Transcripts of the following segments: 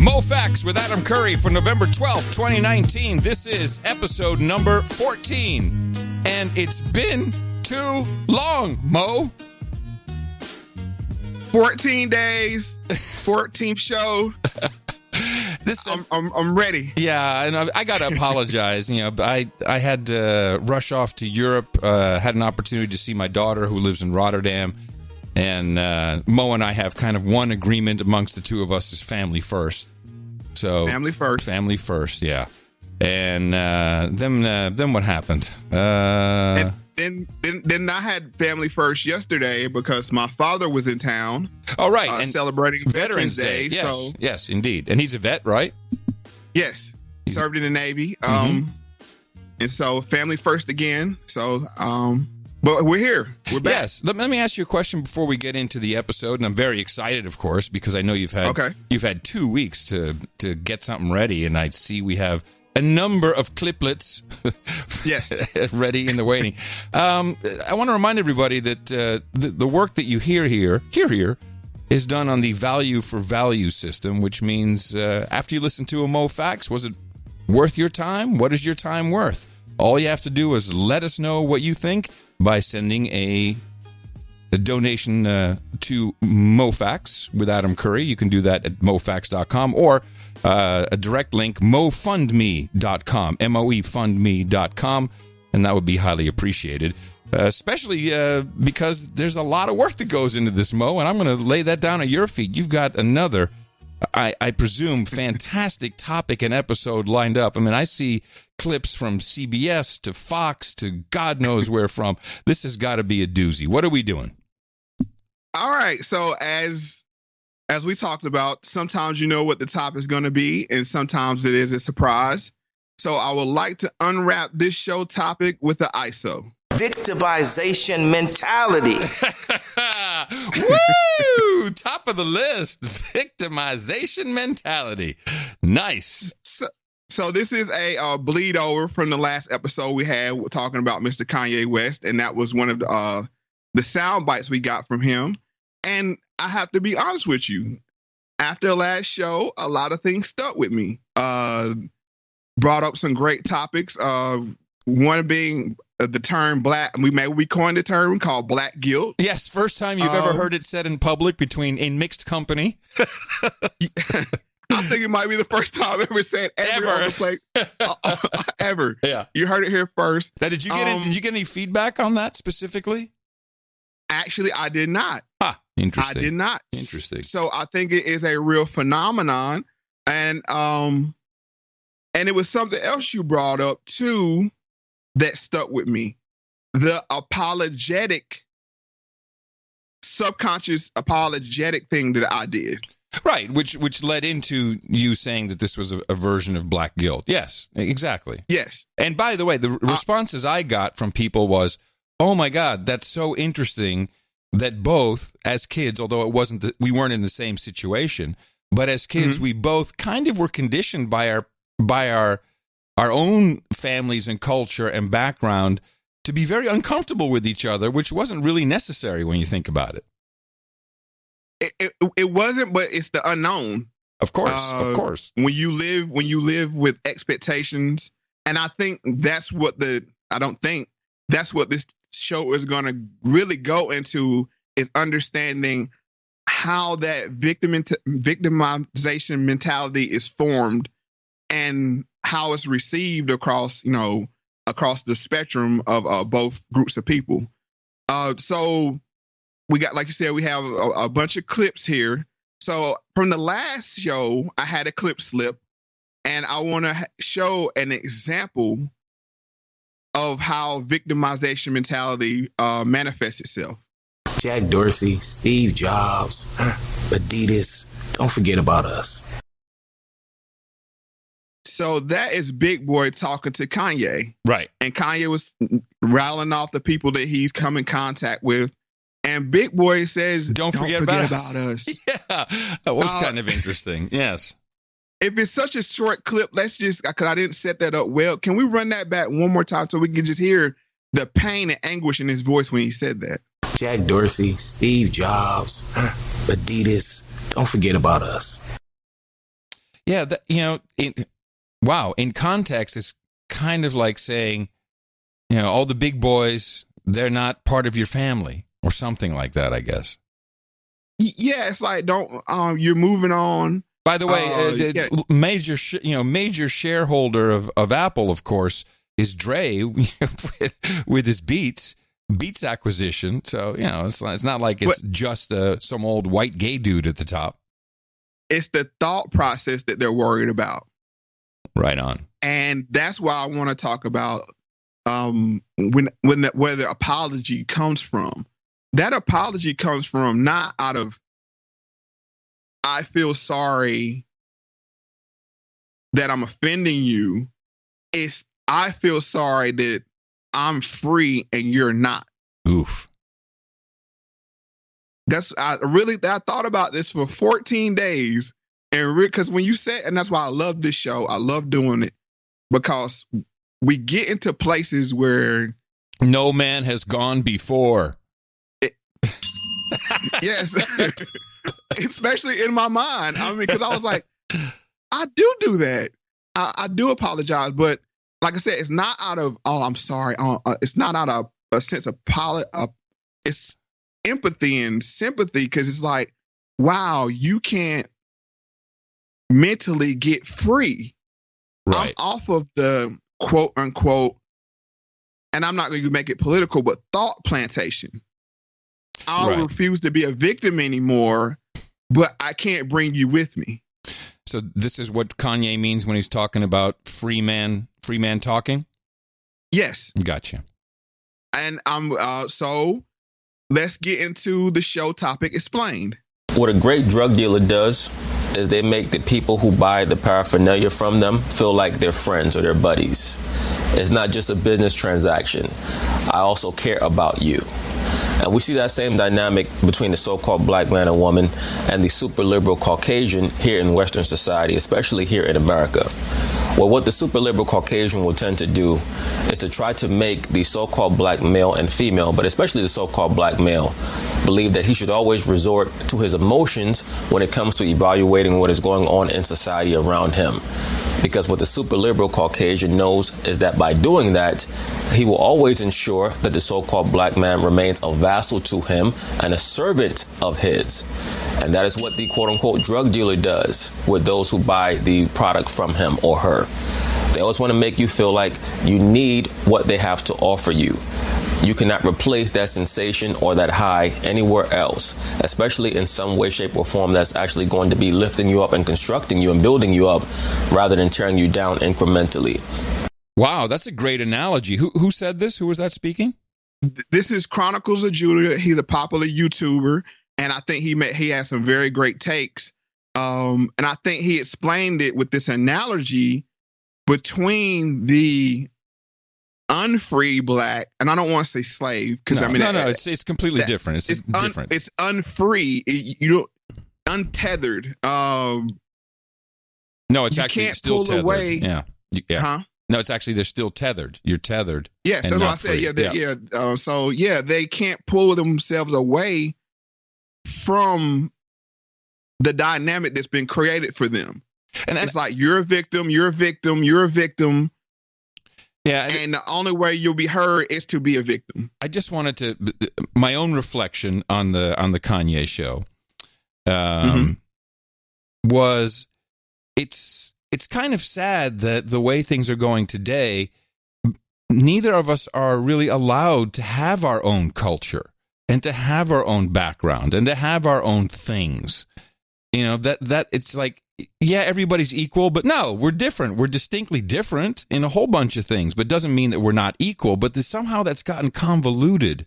Moe Factz with Adam Curry for November 12th, 2019. This is episode number 14. And it's been too long, Mo. 14 days, 14th show. I'm ready. Yeah, and I got to apologize. I had to rush off to Europe, had an opportunity to see my daughter who lives in Rotterdam. And Mo and I have kind of one agreement amongst the two of us is family first. So family first, yeah. And then what happened? And then I had family first yesterday because my father was in town. Oh, right, and celebrating Veterans Day. Yes, yes, indeed. And he's a vet, right? Yes, served in the Navy. And so family first again. So. But we're here. We're back. Yes. Let me ask you a question before we get into the episode, and I'm very excited, of course, because I know you've had 2 weeks to get something ready, and I see we have a number of cliplets ready in the waiting. I want to remind everybody that the work that you hear here is done on the value for value system, which means after you listen to a Moe Factz, was it worth your time? What is your time worth? All you have to do is let us know what you think by sending a donation to Moe Factz with Adam Curry. You can do that at moefactz.com or a direct link, moefundme.com, moefundme.com, and that would be highly appreciated, especially because there's a lot of work that goes into this, Mo, and I'm going to lay that down at your feet. You've got another, I presume, fantastic topic and episode lined up. I mean, I see clips from CBS to Fox to God knows where from. This has got to be a doozy. What are we doing? All right. So as we talked about, sometimes you know what the topic is going to be, and sometimes it is a surprise. So I would like to unwrap this show topic with the ISO. Victimization mentality. Woo! Top of the list. Victimization mentality. Nice. So this is a bleed over from the last episode we had talking about Mr. Kanye West, and that was one of the sound bites we got from him. And I have to be honest with you, after the last show, a lot of things stuck with me. Brought up some great topics. One being the term black. We coined the term called black guilt. Yes, first time you've ever heard it said in public in mixed company. I think it might be the first time I've ever said ever. Yeah, you heard it here first. Now, did you get any feedback on that specifically? Actually, I did not. Interesting. I did not. Interesting. So I think it is a real phenomenon, and it was something else you brought up too that stuck with me: the subconscious apologetic thing that I did. Right, which led into you saying that this was a version of black guilt. Yes, exactly. Yes. And by the way, the responses I got from people was, "Oh my God, that's so interesting that both as kids, although we weren't in the same situation, but as kids we both kind of were conditioned by our own families and culture and background to be very uncomfortable with each other, which wasn't really necessary when you think about it." It wasn't, but it's the unknown. Of course. When you live with expectations, and I think that's what this show is going to really go into, is understanding how that victimization mentality is formed and how it's received across the spectrum of both groups of people. So we got, like you said, we have a bunch of clips here. So from the last show, I had a clip slip, and I want to show an example of how victimization mentality manifests itself. Jack Dorsey, Steve Jobs, Adidas, don't forget about us. So that is Big Boy talking to Kanye. Right. And Kanye was rattling off the people that he's come in contact with. And Big Boy says, don't forget about us. Yeah, that was kind of interesting. Yes. If it's such a short clip, let's just, because I didn't set that up well, can we run that back one more time so we can just hear the pain and anguish in his voice when he said that? Jack Dorsey, Steve Jobs, Adidas, don't forget about us. Yeah, in context, it's kind of like saying, all the big boys, they're not part of your family or something like that, I guess. Yeah, it's like, you're moving on. By the way, major shareholder of Apple, of course, is Dre with his Beats acquisition. So, it's not like it's just some old white gay dude at the top. It's the thought process that they're worried about. Right on. And that's why I want to talk about where the apology comes from. That apology comes from not out of, I feel sorry that I'm offending you. It's, I feel sorry that I'm free and you're not. Oof. I thought about this for 14 days. And because when you said, and that's why I love this show, I love doing it, because we get into places where no man has gone before. Yes. Especially in my mind. I mean, because I was like, I do that. I do apologize. But like I said, it's not out of, oh, I'm sorry. It's not out of a sense of it's empathy and sympathy, because it's like, wow, you can't mentally get free. Right. I'm off of the quote unquote, and I'm not going to make it political, but thought plantation. I'll refuse to be a victim anymore, but I can't bring you with me. So this is what Kanye means when he's talking about free man talking? Yes. Gotcha. And so let's get into the show topic explained. What a great drug dealer does is they make the people who buy the paraphernalia from them feel like they're friends or they're buddies. It's not just a business transaction. I also care about you. And we see that same dynamic between the so-called black man and woman and the super liberal Caucasian here in Western society, especially here in America. Well, what the super liberal Caucasian will tend to do is to try to make the so-called black male and female, but especially the so-called black male, believe that he should always resort to his emotions when it comes to evaluating what is going on in society around him. Because what the super liberal Caucasian knows is that by doing that, he will always ensure that the so-called black man remains a vassal to him and a servant of his. And that is what the quote-unquote drug dealer does with those who buy the product from him or her. They always want to make you feel like you need what they have to offer you. You cannot replace that sensation or that high anywhere else, especially in some way, shape, or form that's actually going to be lifting you up and constructing you and building you up rather than tearing you down incrementally. Wow, that's a great analogy. Who said this? Who was that speaking? This is Chronicles of Judah. He's a popular YouTuber, and I think he has some very great takes. And I think he explained it with this analogy between the unfree black, and I don't want to say slave, because it's completely different. It's different. It's unfree. Untethered. No, it's actually still tethered. Away. Yeah. Huh? No, it's actually they're still tethered. You're tethered. Yes, that's what I said. So they can't pull themselves away from the dynamic that's been created for them. And it's like you're a victim. You're a victim. You're a victim. Yeah, and the only way you'll be heard is to be a victim. I just wanted to my own reflection on the Kanye show was it's kind of sad that the way things are going today, neither of us are really allowed to have our own culture and to have our own background and to have our own things. That it's like, yeah, everybody's equal, but no, we're different. We're distinctly different in a whole bunch of things, but doesn't mean that we're not equal. But somehow that's gotten convoluted.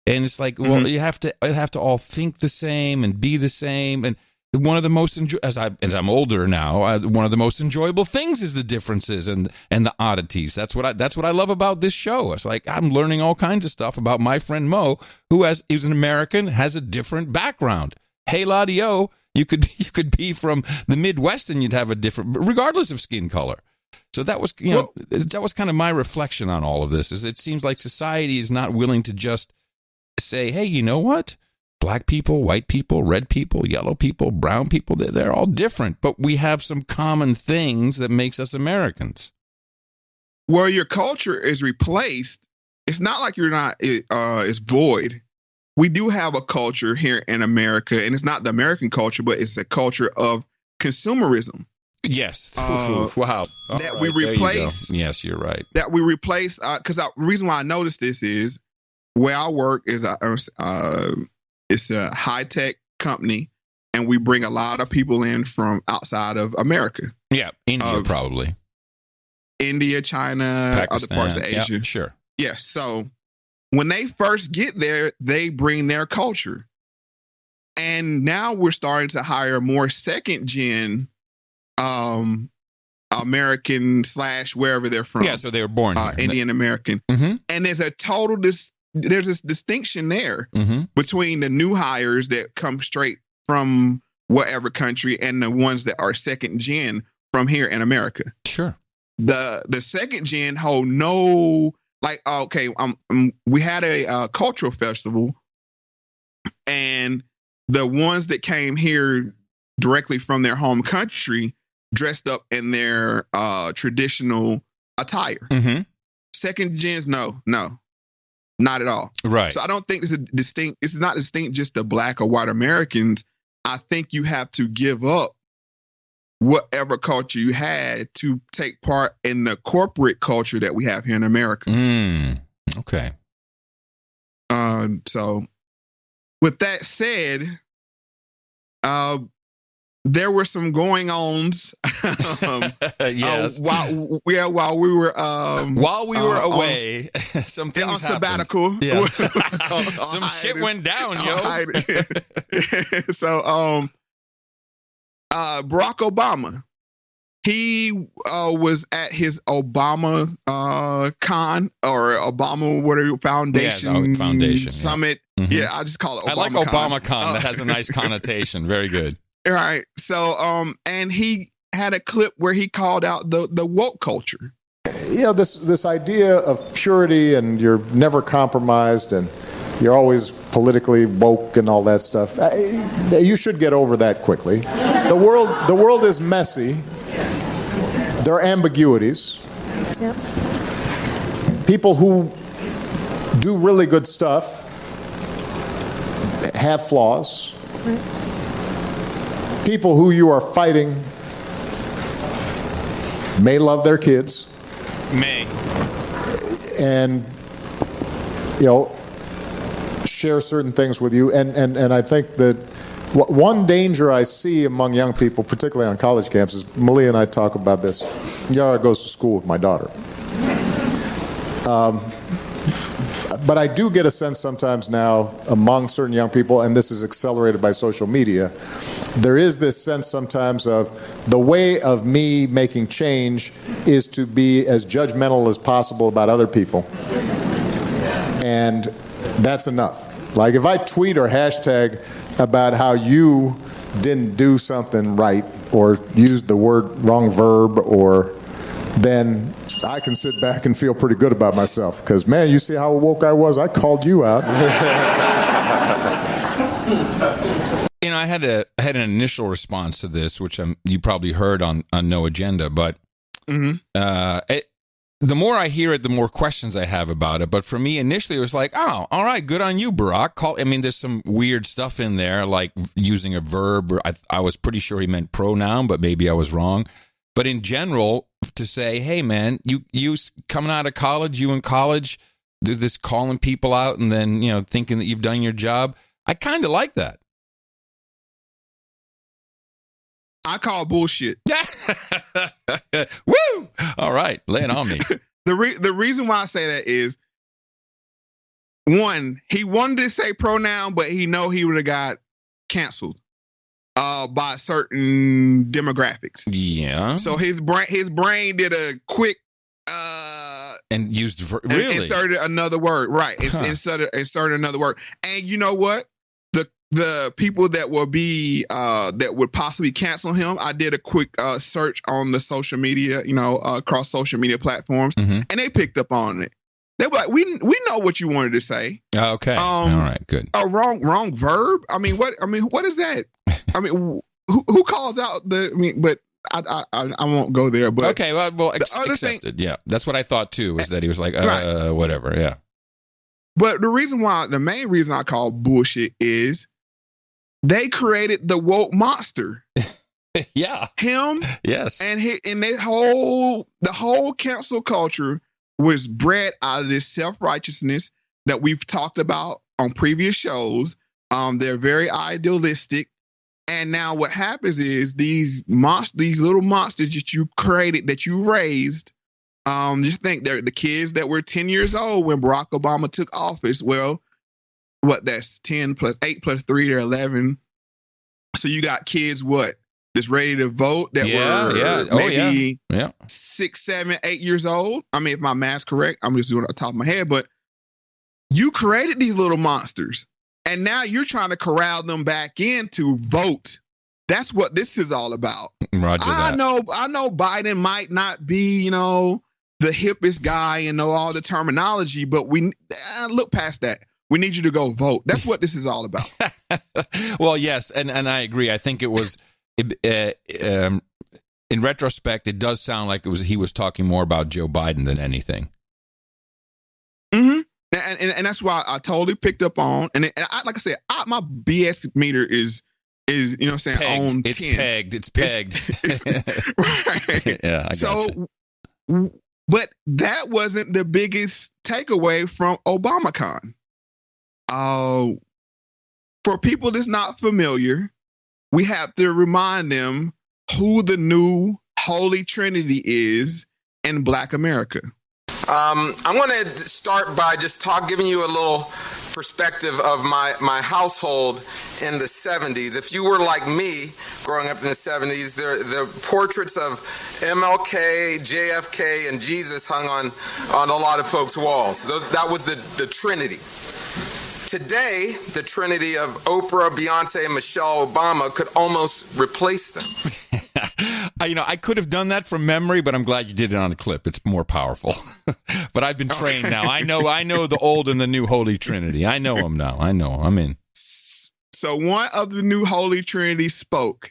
And it's like, well, you have to all think the same and be the same. And one of the most, as I'm older now, one of the most enjoyable things is the differences and the oddities. That's what I love about this show. It's like I'm learning all kinds of stuff about my friend Moe, who's an American, has a different background. Hey, Ladio, you could be from the Midwest and you'd have a different, regardless of skin color. So that was that was kind of my reflection on all of this. Is it seems like society is not willing to just say, hey, you know what? black people, white people, red people, yellow people, brown people. They're all different, but we have some common things that makes us Americans. Where your culture is replaced, it's not like you're not, it's void. We do have a culture here in America, and it's not the American culture, but it's a culture of consumerism. Yes. Wow. That we replace. Yes, you're right. That we replace, because the reason why I noticed this is where I work is it's a high-tech company, and we bring a lot of people in from outside of America. Yeah, India probably. India, China, Pakistan, other parts of Asia. Yeah, sure. Yeah, so when they first get there, they bring their culture. And now we're starting to hire more second-gen American / wherever they're from. Yeah, so they were born here. Indian American. Mm-hmm. And there's a total there's this distinction there between the new hires that come straight from whatever country and the ones that are second gen from here in America. Sure. The second gen hold no, like, okay, we had a cultural festival, and the ones that came here directly from their home country dressed up in their traditional attire. Mm-hmm. Second gens, no, not at all. Right. So I don't think it's not distinct just to black or white Americans. I think you have to give up whatever culture you had to take part in the corporate culture that we have here in America. Okay. So with that said, there were some going-ons. Yes. While we were away, some things on happened. Sabbatical. Yeah. Some shit went down, yo. So, Barack Obama, he was at his Obama con or Obama whatever foundation summit. Yeah. Mm-hmm. Yeah, I just call it Obama. I like Obama con. That has a nice connotation. Very good. All right. So, and he had a clip where he called out the woke culture. You know, this idea of purity and you're never compromised and you're always politically woke and all that stuff. You should get over that quickly. The world is messy. There are ambiguities. Yep. People who do really good stuff have flaws. Right. People who you are fighting may love their kids. May. And, you know, share certain things with you. And I think that one danger I see among young people, particularly on college campuses, Malia and I talk about this. Yara goes to school with my daughter. But I do get a sense sometimes now among certain young people, and this is accelerated by social media, there is this sense sometimes of the way of me making change is to be as judgmental as possible about other people. And that's enough. Like if I tweet or hashtag about how you didn't do something right or used the wrong verb, or then I can sit back and feel pretty good about myself because, man, you see how woke I was? I called you out. You know, I had an initial response to this, which you probably heard on No Agenda, but the more I hear it, the more questions I have about it. But for me, initially, it was like, oh, all right, good on you, Barack. I mean, there's some weird stuff in there, like using a verb. Or I was pretty sure he meant pronoun, but maybe I was wrong. But in general, to say, hey, man, you coming out of college, you in college, do this calling people out and then, you know, thinking that you've done your job. I kind of like that. I call bullshit. Woo! All right, lay it on me. The reason why I say that is, one, he wanted to say pronoun, but he would have got canceled by certain demographics. Yeah. So his brain did a quick and used really inserted another word. Right. Inserted another word. And you know what? The people that will be that would possibly cancel him, I did a quick search on the social media, across social media platforms, and they picked up on it. They were like, we know what you wanted to say. Okay. All right. Good. A wrong verb. I mean, what is that? I mean, who calls out but I won't go there. But okay. Well, accepted. Yeah, that's what I thought too. Was that he was like, right. Whatever. Yeah. But the main reason I call bullshit is they created the woke monster. Yeah. Him. Yes. And the whole cancel culture was bred out of this self-righteousness that we've talked about on previous shows. They're very idealistic. And now what happens is these little monsters that you created, that you raised, just think they're the kids that were 10 years old when Barack Obama took office. Well, that's 10 plus 8 plus 3, they're 11. So you got kids, that's ready to vote that were maybe 6, 7, 8 years old. I mean, if my math's correct, I'm just doing it off the top of my head, but you created these little monsters. And now you're trying to corral them back in to vote. That's what this is all about. Roger that. I know Biden might not be, the hippest guy and know all the terminology, but we look past that. We need you to go vote. That's what this is all about. Well, yes, and I agree. I think it was, in retrospect, it does sound like he was talking more about Joe Biden than anything. Mm-hmm. And that's why I totally picked up on, and like I said, my BS meter is pegged. On it's 10. Pegged. It's pegged. Right. Yeah, I gotcha. But that wasn't the biggest takeaway from ObamaCon. For people that's not familiar, we have to remind them who the new Holy Trinity is in Black America. I want to start by just giving you a little perspective of my household in the 70s. If you were like me growing up in the 70s, the portraits of MLK, JFK, and Jesus hung on a lot of folks' walls. That was the Trinity. Today, the Trinity of Oprah, Beyonce, and Michelle Obama could almost replace them. I could have done that from memory, but I'm glad you did it on a clip. It's more powerful. But I've been trained now. I know the old and the new Holy Trinity. I know them now. I know them. I'm in. So one of the new Holy Trinity spoke,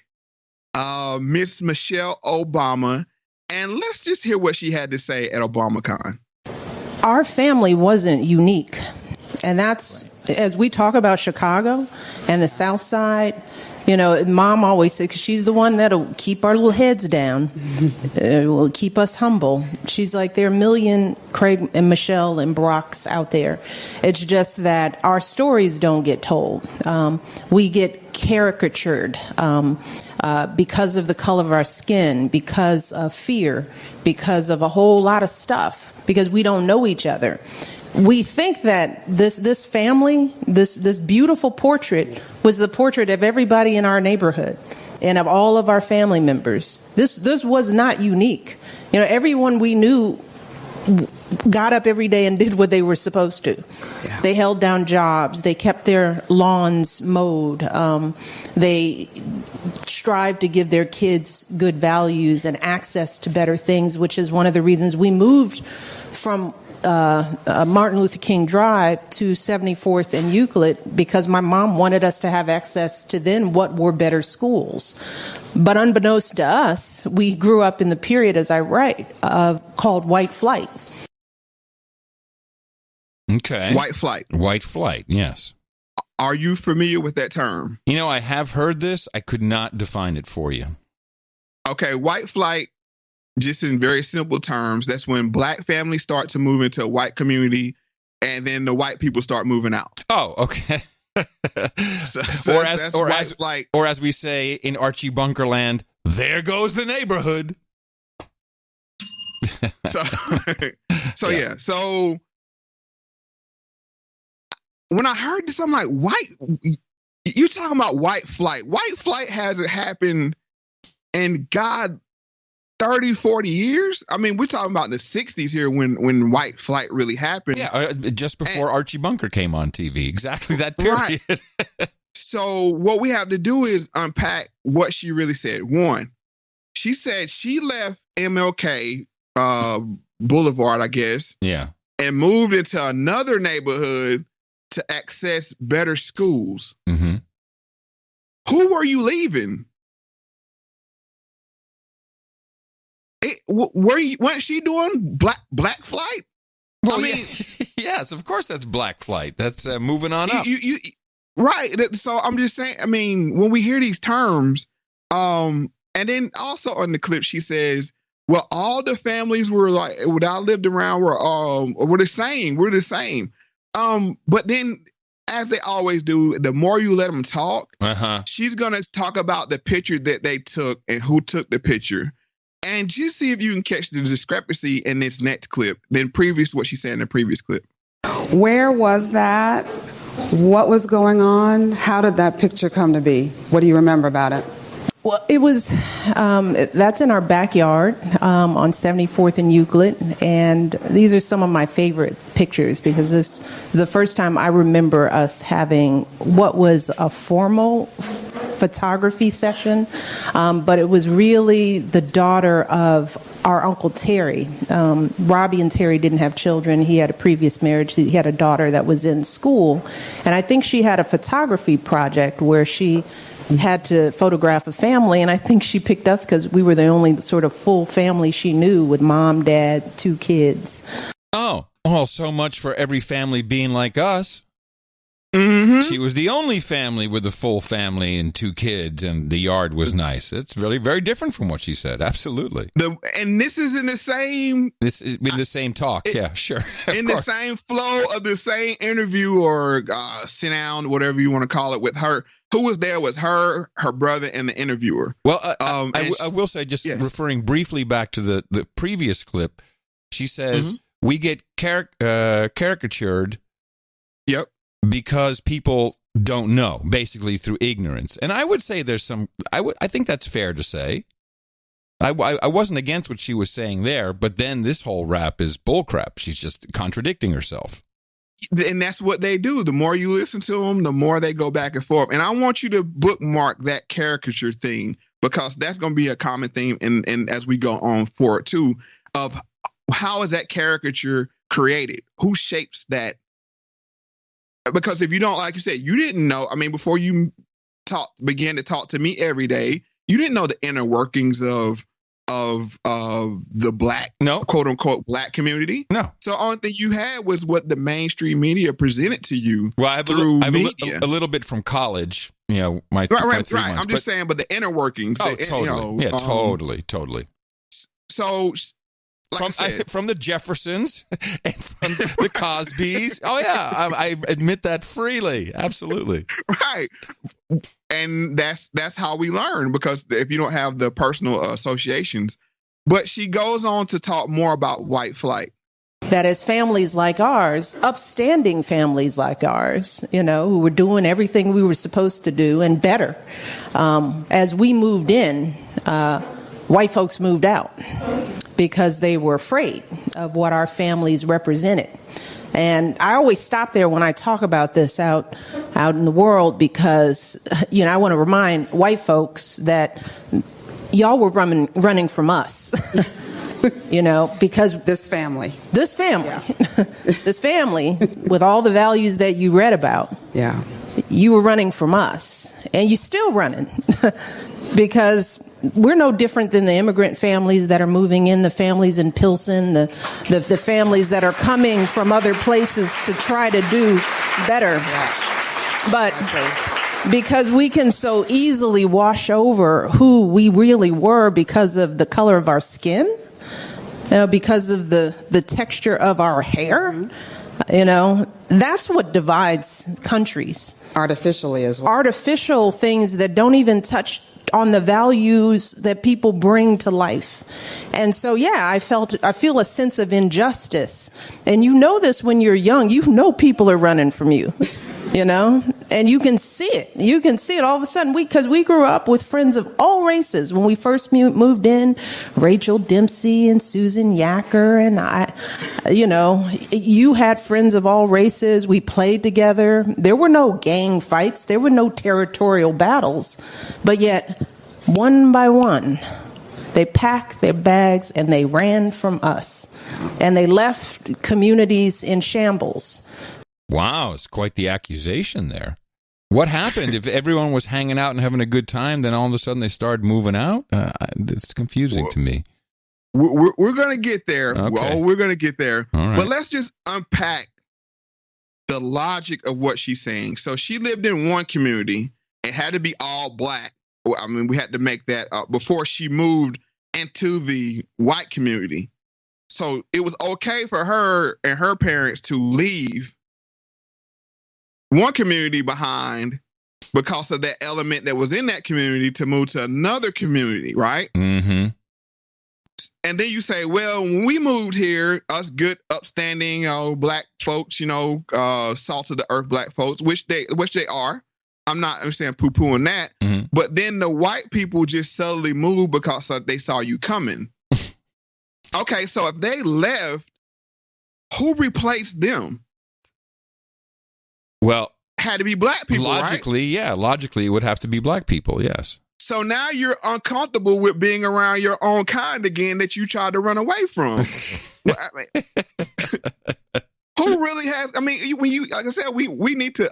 Miss Michelle Obama, and let's just hear what she had to say at ObamaCon. Our family wasn't unique, and that's as we talk about Chicago and the South Side. Mom always said, 'cause she's the one that'll keep our little heads down, will keep us humble. She's like, there are a million Craig and Michelle and Brocks out there. It's just that our stories don't get told. We get caricatured because of the color of our skin, because of fear, because of a whole lot of stuff, because we don't know each other. We think that this family, this beautiful portrait was the portrait of everybody in our neighborhood and of all of our family members. This was not unique. Everyone we knew got up every day and did what they were supposed to. Yeah. They held down jobs. They kept their lawns mowed. They strived to give their kids good values and access to better things, which is one of the reasons we moved from Martin Luther King Drive to 74th and Euclid, because my mom wanted us to have access to then what were better schools. But unbeknownst to us, we grew up in the period, as I write, called white flight. Okay. White flight. White flight, yes. Are you familiar with that term? I have heard this. I could not define it for you. Okay, white flight, just in very simple terms, that's when Black families start to move into a white community and then the white people start moving out. Oh, okay. Or as we say in Archie Bunkerland, there goes the neighborhood. Yeah. So when I heard this, I'm like, you're talking about white flight. White flight hasn't happened in 30, 40 years? I mean, we're talking about the 60s here when white flight really happened. Yeah, just before Archie Bunker came on TV. Exactly that period. Right. So what we have to do is unpack what she really said. One, she said she left MLK Boulevard, I guess. Yeah. and moved into another neighborhood to access better schools. Mm-hmm. Who were you leaving? Wasn't she doing black flight? Well, I mean, yes, of course that's black flight. That's moving on up. Right. So I'm just saying, I mean, when we hear these terms, and then also on the clip, she says, well, all the families were like, what I lived around were the same. We're the same. But then, as they always do, the more you let them talk, she's going to talk about the picture that they took and who took the picture. And just see if you can catch the discrepancy in this next clip than what she said in the previous clip. Where was that? What was going on? How did that picture come to be? What do you remember about it? Well, it was, that's in our backyard on 74th and Euclid. And these are some of my favorite pictures because this is the first time I remember us having what was a formal photography session. But it was really the daughter of our Uncle Terry. Robbie and Terry didn't have children. He had a previous marriage. He had a daughter that was in school. And I think she had a photography project where she had to photograph a family, and I think she picked us because we were the only sort of full family she knew with mom, dad, 2 kids. Oh, so much for every family being like us. Mm-hmm. She was the only family with a full family and 2 kids, and the yard was nice. It's really very different from what she said. Absolutely. And this is in the same... This is with the same talk. Yeah, sure. In the same flow of the same interview or sit down, whatever you want to call it, with her. Who was there was her brother, and the interviewer. Well, I will say, just referring briefly back to the previous clip, she says, we get caricatured because people don't know, basically through ignorance. And I would say there's some, I think that's fair to say. I wasn't against what she was saying there, but then this whole rap is bullcrap. She's just contradicting herself. And that's what they do. The more you listen to them, the more they go back and forth. And I want you to bookmark that caricature thing because that's going to be a common theme. And as we go on forward too, of how is that caricature created? Who shapes that? Because if you don't, like you said, you didn't know. I mean, before you began to talk to me every day, you didn't know the inner workings of the black, quote unquote, black community. No. So the only thing you had was what the mainstream media presented to you. Well, I have a little bit from college, my 3 months. I'm just saying, but the inner workings. Oh, totally. Totally. So, like from the Jeffersons and from the Cosbys. Oh yeah, I admit that freely. Absolutely. Right. And that's how we learn, because if you don't have the personal associations. But she goes on to talk more about white flight. That is, families like ours, upstanding families like ours, who were doing everything we were supposed to do and better. As we moved in, white folks moved out because they were afraid of what our families represented. And I always stop there when I talk about this out in the world because, I want to remind white folks that y'all were running from us, because this family, this family with all the values that you read about, you were running from us, and you're still running because we're no different than the immigrant families that are moving in, the families in Pilsen, the families that are coming from other places to try to do better. But because we can so easily wash over who we really were because of the color of our skin, because of the texture of our hair, that's what divides countries. Artificially as well. Artificial things that don't even touch on the values that people bring to life. And so, I feel a sense of injustice. And this when you're young, people are running from you, and you can see it. You can see it all of a sudden. Because we grew up with friends of all races. When we first moved in, Rachel Dempsey and Susan Yacker and I, you had friends of all races. We played together. There were no gang fights. There were no territorial battles. But yet, one by one, They packed their bags and they ran from us. And they left communities in shambles. Wow, it's quite the accusation there. What happened? If everyone was hanging out and having a good time, then all of a sudden they started moving out? It's confusing to me. We're going to get there. Okay. Well, we're going to get there. Right. But let's just unpack the logic of what she's saying. So she lived in one community. It had to be all black. I mean, we had to make that before she moved into the white community. So it was okay for her and her parents to leave one community behind because of that element that was in that community to move to another community, right? Mm-hmm. And then you say, well, when we moved here, us good, upstanding, black folks, salt of the earth black folks, which they are. I'm saying poo-pooing that. Mm-hmm. But then the white people just suddenly moved because they saw you coming. Okay, so if they left, who replaced them? Well, had to be black people, logically, right? Yeah. Logically, it would have to be black people, yes. So now you're uncomfortable with being around your own kind again that you tried to run away from. Well, who really has? I mean, when you, like I said, we need to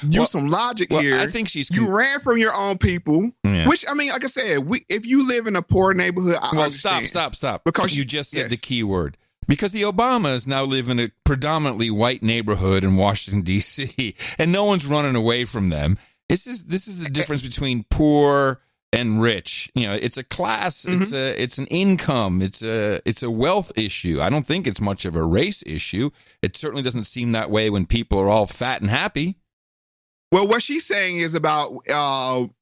use some logic here. I think you ran from your own people, which I mean, like I said, if you live in a poor neighborhood, I understand. Stop. Because you just said the key word. Because the Obamas now live in a predominantly white neighborhood in Washington, D.C., and no one's running away from them. This is the difference between poor and rich. It's a class. Mm-hmm. It's an income. It's a wealth issue. I don't think it's much of a race issue. It certainly doesn't seem that way when people are all fat and happy. Well, what she's saying is about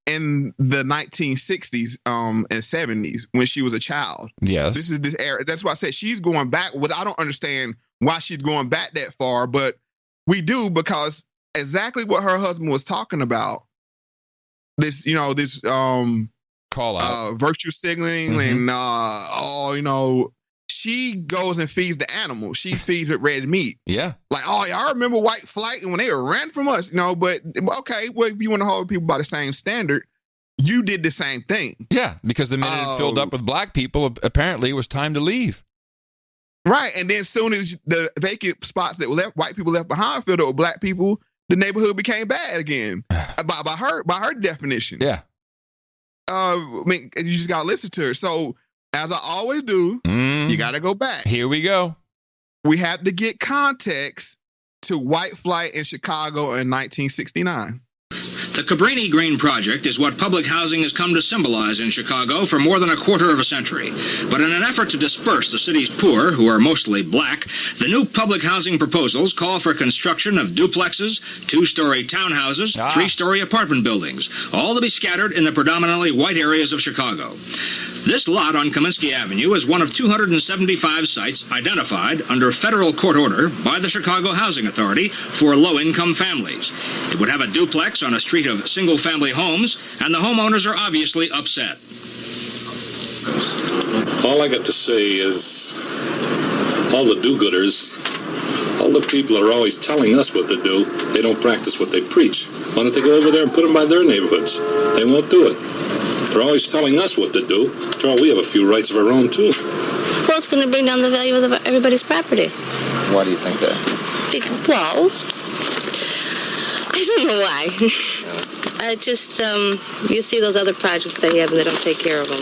in the 1960s and 70s when she was a child. Yes. This is this era. That's why I said she's going back. Well, I don't understand why she's going back that far, but we do because exactly what her husband was talking about. This call out, virtue signaling, mm-hmm. and she goes and feeds the animal. She feeds it red meat. Yeah. Like, I remember white flight and when they ran from us, but okay, well, if you want to hold people by the same standard, you did the same thing. Yeah, because the minute it filled up with black people, apparently it was time to leave. Right. And then as soon as the vacant spots that white people left behind filled up with black people, the neighborhood became bad again. by her definition. Yeah. I mean, you just gotta listen to her. So as I always do, you gotta go back. Here we go. We have to get context to white flight in Chicago in 1969. The Cabrini Green Project is what public housing has come to symbolize in Chicago for more than a quarter of a century. But in an effort to disperse the city's poor, who are mostly black, the new public housing proposals call for construction of duplexes, two-story townhouses, three-story apartment buildings, all to be scattered in the predominantly white areas of Chicago. This lot on Kaminsky Avenue is one of 275 sites identified under federal court order by the Chicago Housing Authority for low-income families. It would have a duplex on a street of single-family homes, and the homeowners are obviously upset. All I got to say is all the do-gooders, all the people are always telling us what to do. They don't practice what they preach. Why don't they go over there and put them by their neighborhoods? They won't do it. They're always telling us what to do. After all, we have a few rights of our own, too. Well, it's going to bring down the value of everybody's property. Why do you think that? Well, I don't know why. You see those other projects they have and they don't take care of them.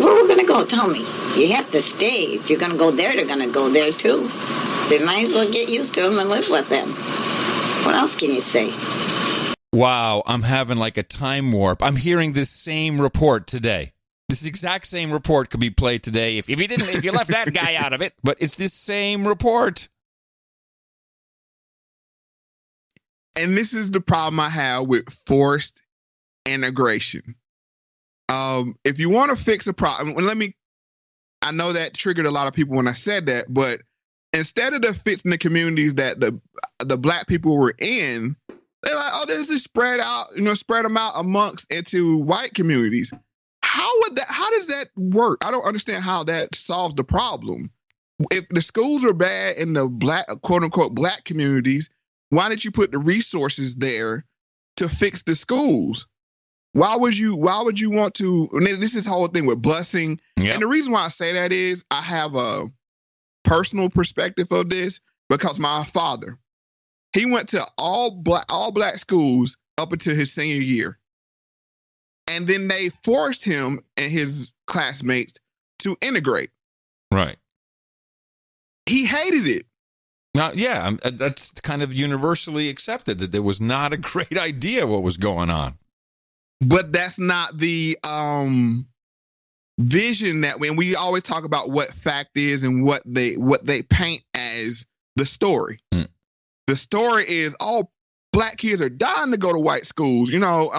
Where we're going to go, tell me. You have to stay. If you're going to go there, they're going to go there, too. So you might as well get used to them and live with them. What else can you say? Wow, I'm having like a time warp. I'm hearing this same report today. This exact same report could be played today if you left that guy out of it, but it's this same report. And this is the problem I have with forced integration. If you want to fix a problem, I know that triggered a lot of people when I said that, but instead of fixing the communities that the black people were in, they're like, this is spread out, spread them out into white communities. How does that work? I don't understand how that solves the problem. If the schools are bad in the black, quote unquote, black communities, why did you put the resources there to fix the schools? Why would you want to? This is the whole thing with busing. Yep. And the reason why I say that is I have a personal perspective of this because my father, he went to all black schools up until his senior year. And then they forced him and his classmates to integrate. Right. He hated it. Now, yeah, that's kind of universally accepted that there was not a great idea what was going on. But that's not the vision that when we always talk about what fact is and what they paint as the story. Mm. The story is all black kids are dying to go to white schools, you know,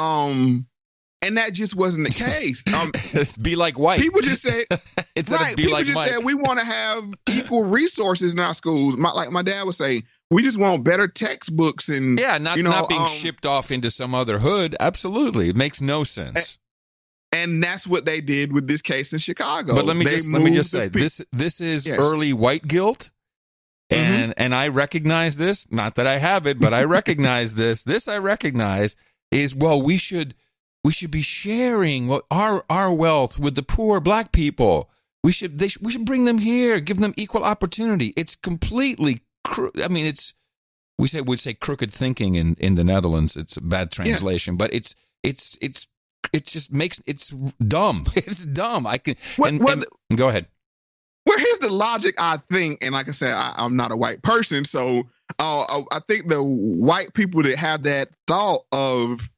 and that just wasn't the case. Be like white. People just said, right. People just said we want to have equal resources in our schools. Like my dad would say, we just want better textbooks and not being shipped off into some other hood. Absolutely, it makes no sense. And that's what they did with this case in Chicago. But let me just say this is early white guilt. And I recognize this. Not that I have it, but I recognize this. This I recognize is we should be sharing our wealth with the poor black people. We should bring them here, give them equal opportunity. It's completely. We'd say crooked thinking in the Netherlands. It's a bad translation, but it just makes it's dumb. It's dumb. Go ahead. Well, here's the logic, I think, and like I said, I'm not a white person, so I think the white people that have that thought of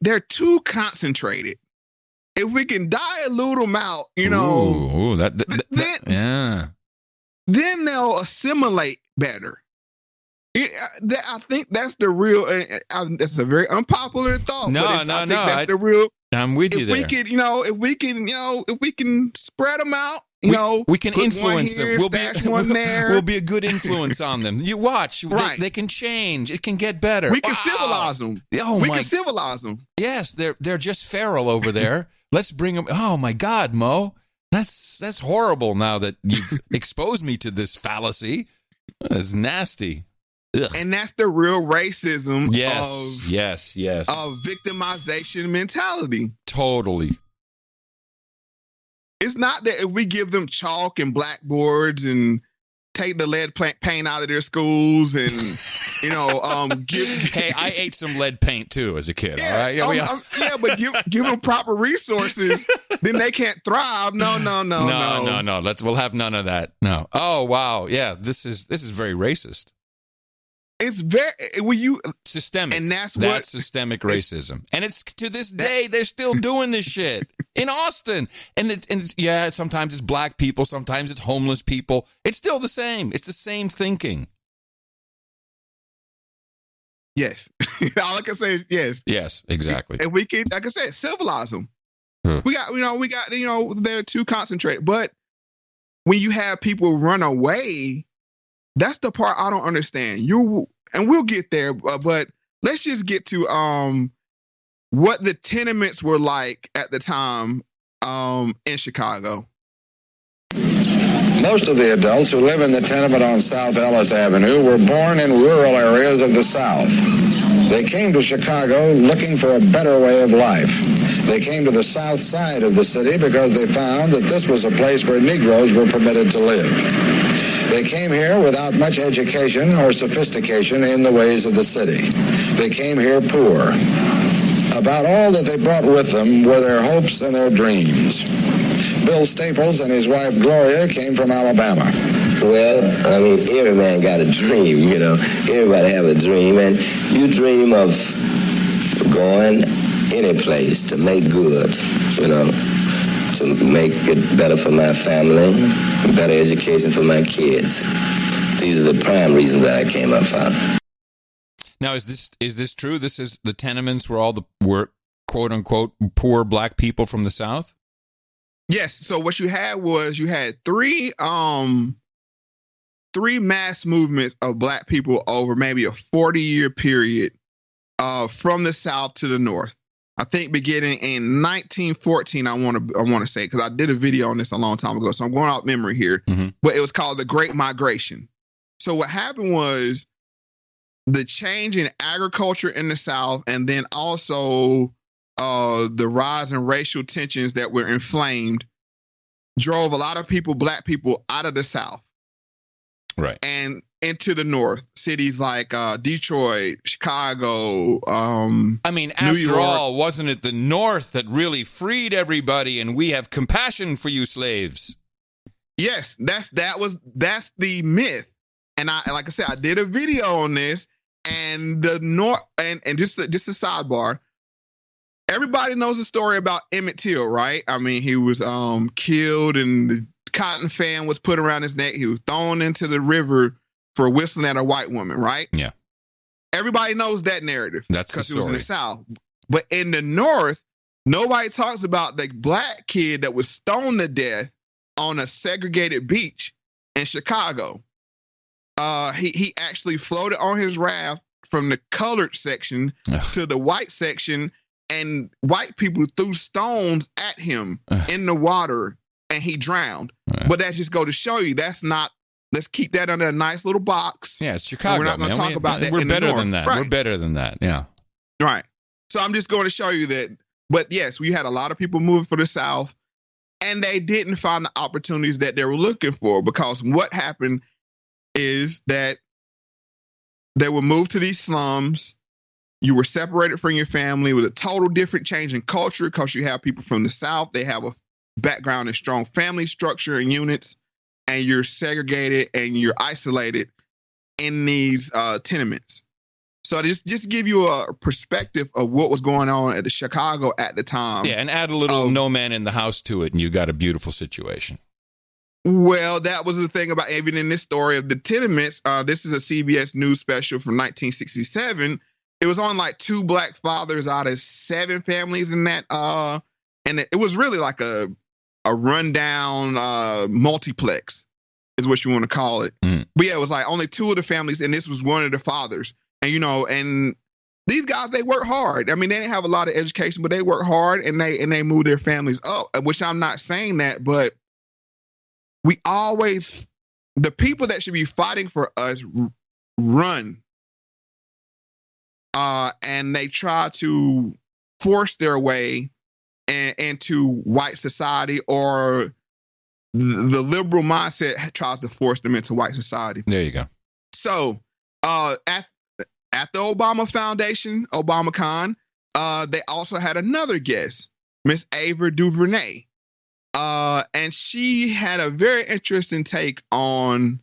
they're too concentrated. If we can dilute them out, then they'll assimilate better. I think that's the real. That's a very unpopular thought. That's the real. I'm with you there. If we can spread them out. We can influence them. We'll be a good influence on them. You watch. Right. They can change. It can get better. We can civilize them. We can civilize them. Yes, they're just feral over there. Let's bring them. Oh my God, Mo, that's horrible. Now that you've exposed me to this fallacy, that's nasty. Ugh. And that's the real racism. Yes. Of victimization mentality. Totally. It's not that if we give them chalk and blackboards and take the lead paint out of their schools and, Hey, I ate some lead paint too as a kid. All right. But give them proper resources, then they can't thrive. No. We'll have none of that. No. Oh wow. Yeah. This is very racist. It's very systemic, and that's systemic racism. And it's to this day they're still doing this shit in Austin. And it's sometimes it's black people, sometimes it's homeless people. It's still the same. It's the same thinking. Yes, all I can say is yes. Yes, exactly. And we can, like I said, civilize them. We got they're too concentrated. But when you have people run away. That's the part I don't understand. And we'll get there, but let's just get to what the tenements were like at the time in Chicago. Most of the adults who live in the tenement on South Ellis Avenue were born in rural areas of the South. They came to Chicago looking for a better way of life. They came to the south side of the city because they found that this was a place where Negroes were permitted to live. They came here without much education or sophistication in the ways of the city. They came here poor. About all that they brought with them were their hopes and their dreams. Bill Staples and his wife Gloria came from Alabama. Well, every man got a dream, Everybody have a dream, and you dream of going any place to make good, to make it better for my family, better education for my kids. These are the prime reasons that I came up, Father. Now, is this true? This is the tenements were quote unquote poor black people from the South? Yes. So what you had was three mass movements of black people over maybe a 40-year period from the South to the North. I think beginning in 1914, I want to say, because I did a video on this a long time ago, so I'm going off memory here. Mm-hmm. But it was called the Great Migration. So what happened was the change in agriculture in the South, and then also the rise in racial tensions that were inflamed drove a lot of people, black people, out of the South. Right. And into the North, cities like Detroit, Chicago. I mean, after all, wasn't it the North that really freed everybody, and we have compassion for you slaves? Yes, that's the myth. And like I said, I did a video on this, and the North, and just a sidebar. Everybody knows the story about Emmett Till, right? I mean, he was killed, and the cotton fan was put around his neck. He was thrown into the river for whistling at a white woman, right? Yeah. Everybody knows that narrative. That's because it was in the South. But in the North, nobody talks about the black kid that was stoned to death on a segregated beach in Chicago. He actually floated on his raft from the colored section to the white section, and white people threw stones at him in the water, and he drowned. But that just go to show you that's not. Let's keep that under a nice little box. Yeah, it's Chicago. We're not going to talk about that. We're better than that. Right. We're better than that. Yeah. Right. So I'm just going to show you that. But yes, we had a lot of people moving for the South, and they didn't find the opportunities that they were looking for, because what happened is that they would move to these slums. You were separated from your family. It was a total different change in culture, because you have people from the South. They have a background in strong family structure and units, and you're segregated and you're isolated in these tenements. So just give you a perspective of what was going on at the Chicago at the time. Yeah, and add a little No Man in the House to it, and you got a beautiful situation. Well, that was the thing about even in this story of the tenements. This is a CBS News special from 1967. It was on like 2 black fathers out of 7 families in that. And it was really like a rundown multiplex is what you want to call it. But yeah, it was like only 2 of the families, and this was one of the fathers. And, you know, and these guys, they work hard. I mean, they didn't have a lot of education, but they work hard, and they moved their families up, which I'm not saying that, but we always, the people that should be fighting for us run. And they try to force their way into white society, or the liberal mindset tries to force them into white society. There you go. So at the Obama Foundation, ObamaCon, they also had another guest, Miss Ava DuVernay. And she had a very interesting take on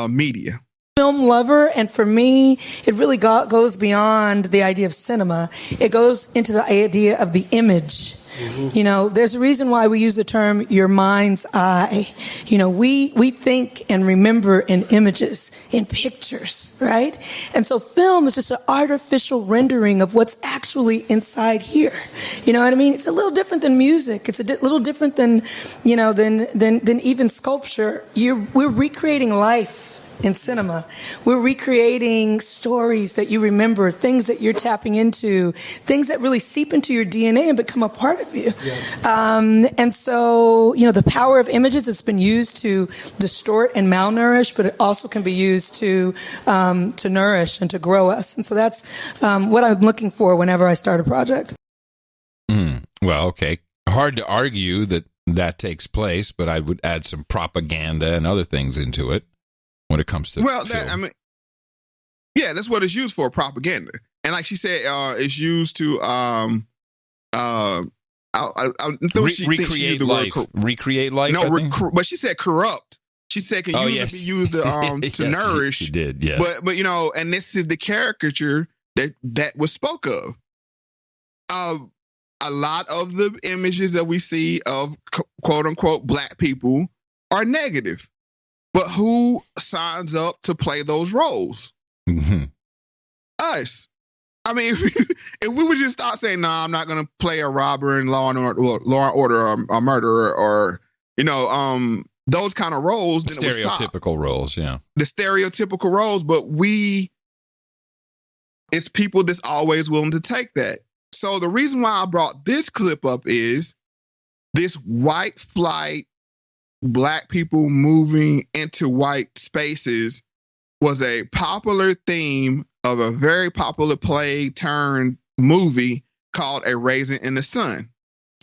media. Film lover, and for me, it really goes beyond the idea of cinema. It goes into the idea of the image. Mm-hmm. You know, there's a reason why we use the term your mind's eye. You know, we think and remember in images, in pictures, right? And so film is just an artificial rendering of what's actually inside here. You know what I mean? It's a little different than music. It's a little different than, you know, than even sculpture. We're recreating life in cinema. We're recreating stories that you remember, things that you're tapping into, things that really seep into your DNA and become a part of you. Yeah. And so, you know, the power of images has been used to distort and malnourish, but it also can be used to nourish and to grow us. And so that's what I'm looking for whenever I start a project. Well, okay. Hard to argue that takes place, but I would add some propaganda and other things into it. When it comes to that's what it's used for, propaganda. And like she said, it's used to recreate life. Recreate life. No, but she said corrupt. She said can be used to yes, nourish. She did, yes. But you know, and this is the caricature that was spoke of. A lot of the images that we see of quote unquote black people are negative. But who signs up to play those roles? Mm-hmm. Us. I mean, if we would just stop saying, "No, I'm not going to play a robber in Law and Order or a murderer," or you know, those kind of roles, then stereotypical roles, yeah, the stereotypical roles. But it's people that's always willing to take that. So the reason why I brought this clip up is this white flight. Black people moving into white spaces was a popular theme of a very popular play turned movie called A Raisin in the Sun.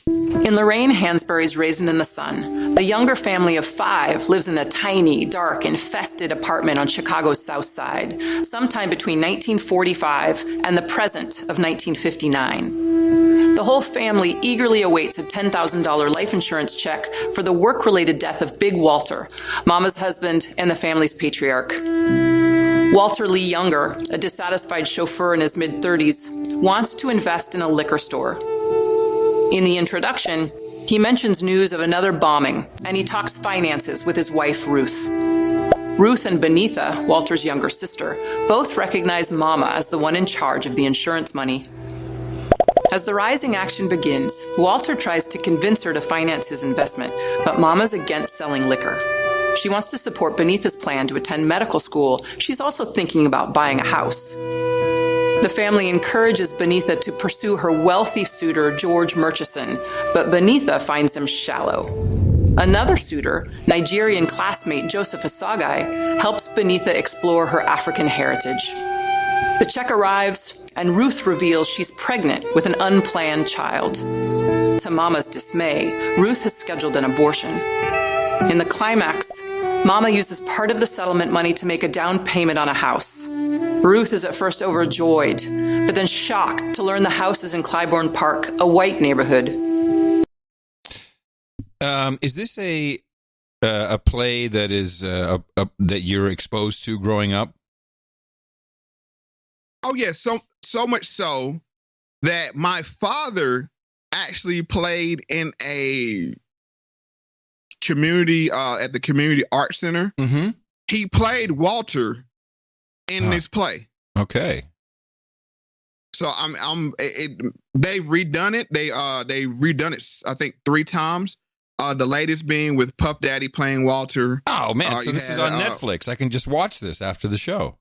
In Lorraine Hansberry's Raisin in the Sun, the younger family of 5 lives in a tiny, dark, infested apartment on Chicago's South Side, sometime between 1945 and the present of 1959. The whole family eagerly awaits a $10,000 life insurance check for the work-related death of Big Walter, Mama's husband and the family's patriarch. Walter Lee Younger, a dissatisfied chauffeur in his mid-30s, wants to invest in a liquor store. In the introduction, he mentions news of another bombing, and he talks finances with his wife, Ruth. Ruth and Benitha, Walter's younger sister, both recognize Mama as the one in charge of the insurance money. As the rising action begins, Walter tries to convince her to finance his investment, but Mama's against selling liquor. She wants to support Benitha's plan to attend medical school. She's also thinking about buying a house. The family encourages Benitha to pursue her wealthy suitor, George Murchison, but Benitha finds him shallow. Another suitor, Nigerian classmate Joseph Asagai, helps Benitha explore her African heritage. The check arrives, and Ruth reveals she's pregnant with an unplanned child. To Mama's dismay, Ruth has scheduled an abortion. In the climax, Mama uses part of the settlement money to make a down payment on a house. Ruth is at first overjoyed, but then shocked to learn the house is in Clybourne Park, a white neighborhood. Is this a play that is that you're exposed to growing up? Oh yeah, so much so that my father actually played in a community at the Community Arts Center. Mm-hmm. He played Walter in this play. Okay. So they've redone it. They redone it I think 3 times. The latest being with Puff Daddy playing Walter. Oh man, so this is on Netflix. I can just watch this after the show.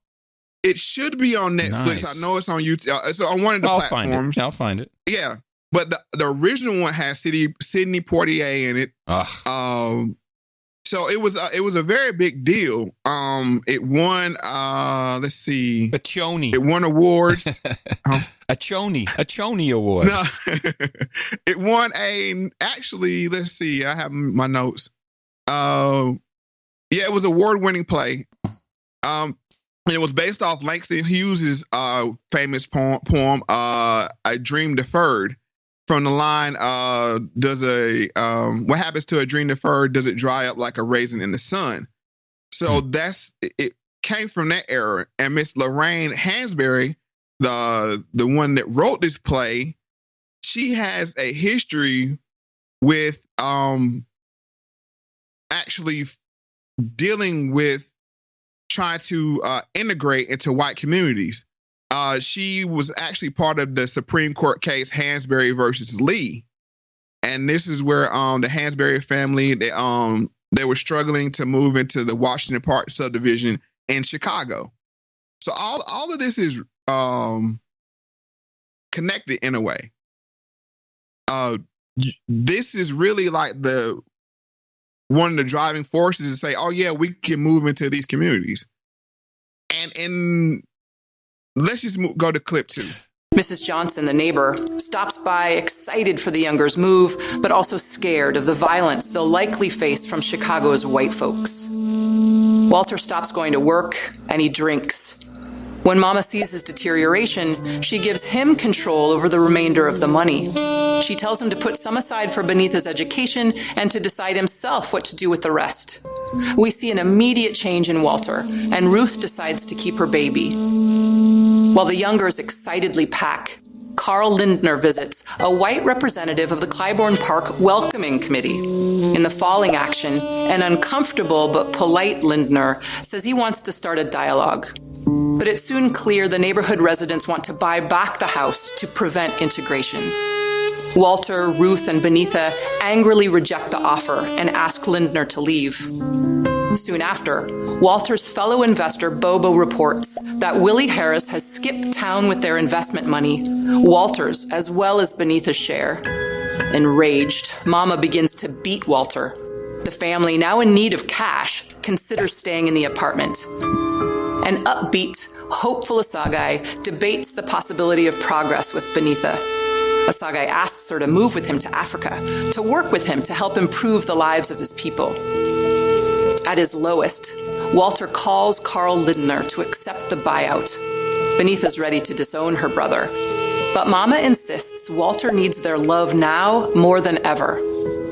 It should be on Netflix. Nice. I know it's on YouTube. It's on one of the platforms. I'll find it. Yeah. But the original one has Sidney Poitier in it. So it was a very big deal. It won let's see, a Choney. It won awards. a Choney award. No, it won actually. Let's see. I have my notes. Yeah, it was an award-winning play. And it was based off Langston Hughes' famous poem, "A Dream Deferred." From the line, what happens to a dream deferred? Does it dry up like a raisin in the sun? So it came from that era. And Miss Lorraine Hansberry, the one that wrote this play, she has a history with actually dealing with trying to integrate into white communities. She was actually part of the Supreme Court case Hansberry versus Lee, and this is where the Hansberry family they were struggling to move into the Washington Park subdivision in Chicago. So all of this is connected in a way. This is really like one of the driving forces to say, oh yeah, we can move into these communities, and let's just go to clip 2. Mrs. Johnson, the neighbor, stops by excited for the youngers' move, but also scared of the violence they'll likely face from Chicago's white folks. Walter stops going to work, and he drinks. When Mama sees his deterioration, she gives him control over the remainder of the money. She tells him to put some aside for Benitha's education and to decide himself what to do with the rest. We see an immediate change in Walter, and Ruth decides to keep her baby. While the youngers excitedly pack, Carl Lindner visits, a white representative of the Clybourne Park Welcoming Committee. In the falling action, an uncomfortable but polite Lindner says he wants to start a dialogue. But it's soon clear the neighborhood residents want to buy back the house to prevent integration. Walter, Ruth, and Benitha angrily reject the offer and ask Lindner to leave. Soon after, Walter's fellow investor Bobo reports that Willie Harris has skipped town with their investment money, Walter's as well as Benitha's share. Enraged, Mama begins to beat Walter. The family, now in need of cash, considers staying in the apartment. An upbeat, hopeful Asagai debates the possibility of progress with Benitha. Asagai asks her to move with him to Africa, to work with him to help improve the lives of his people. At his lowest, Walter calls Carl Lindner to accept the buyout. Benitha's ready to disown her brother. But Mama insists Walter needs their love now more than ever.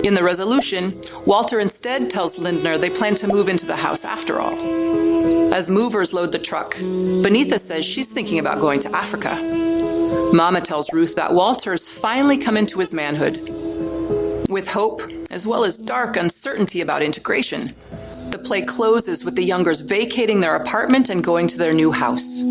In the resolution, Walter instead tells Lindner they plan to move into the house after all. As movers load the truck, Benitha says she's thinking about going to Africa. Mama tells Ruth that Walter's finally come into his manhood. With hope, as well as dark uncertainty about integration, the play closes with the Youngers vacating their apartment and going to their new house.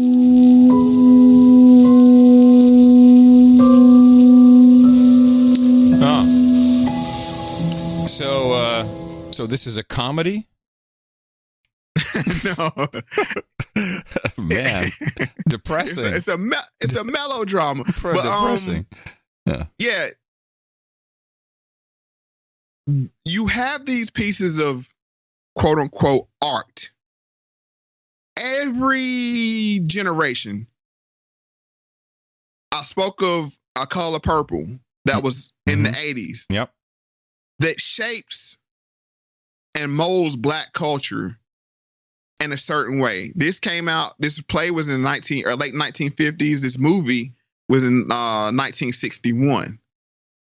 So this is a comedy? No. Man, depressing. It's a melodrama. Depressing. Yeah. You have these pieces of quote unquote art. Every generation. I spoke of A Color Purple that was in the 80s. Yep. That shapes and molds Black culture in a certain way. This came out, this play was in late 1950s. This movie was in 1961.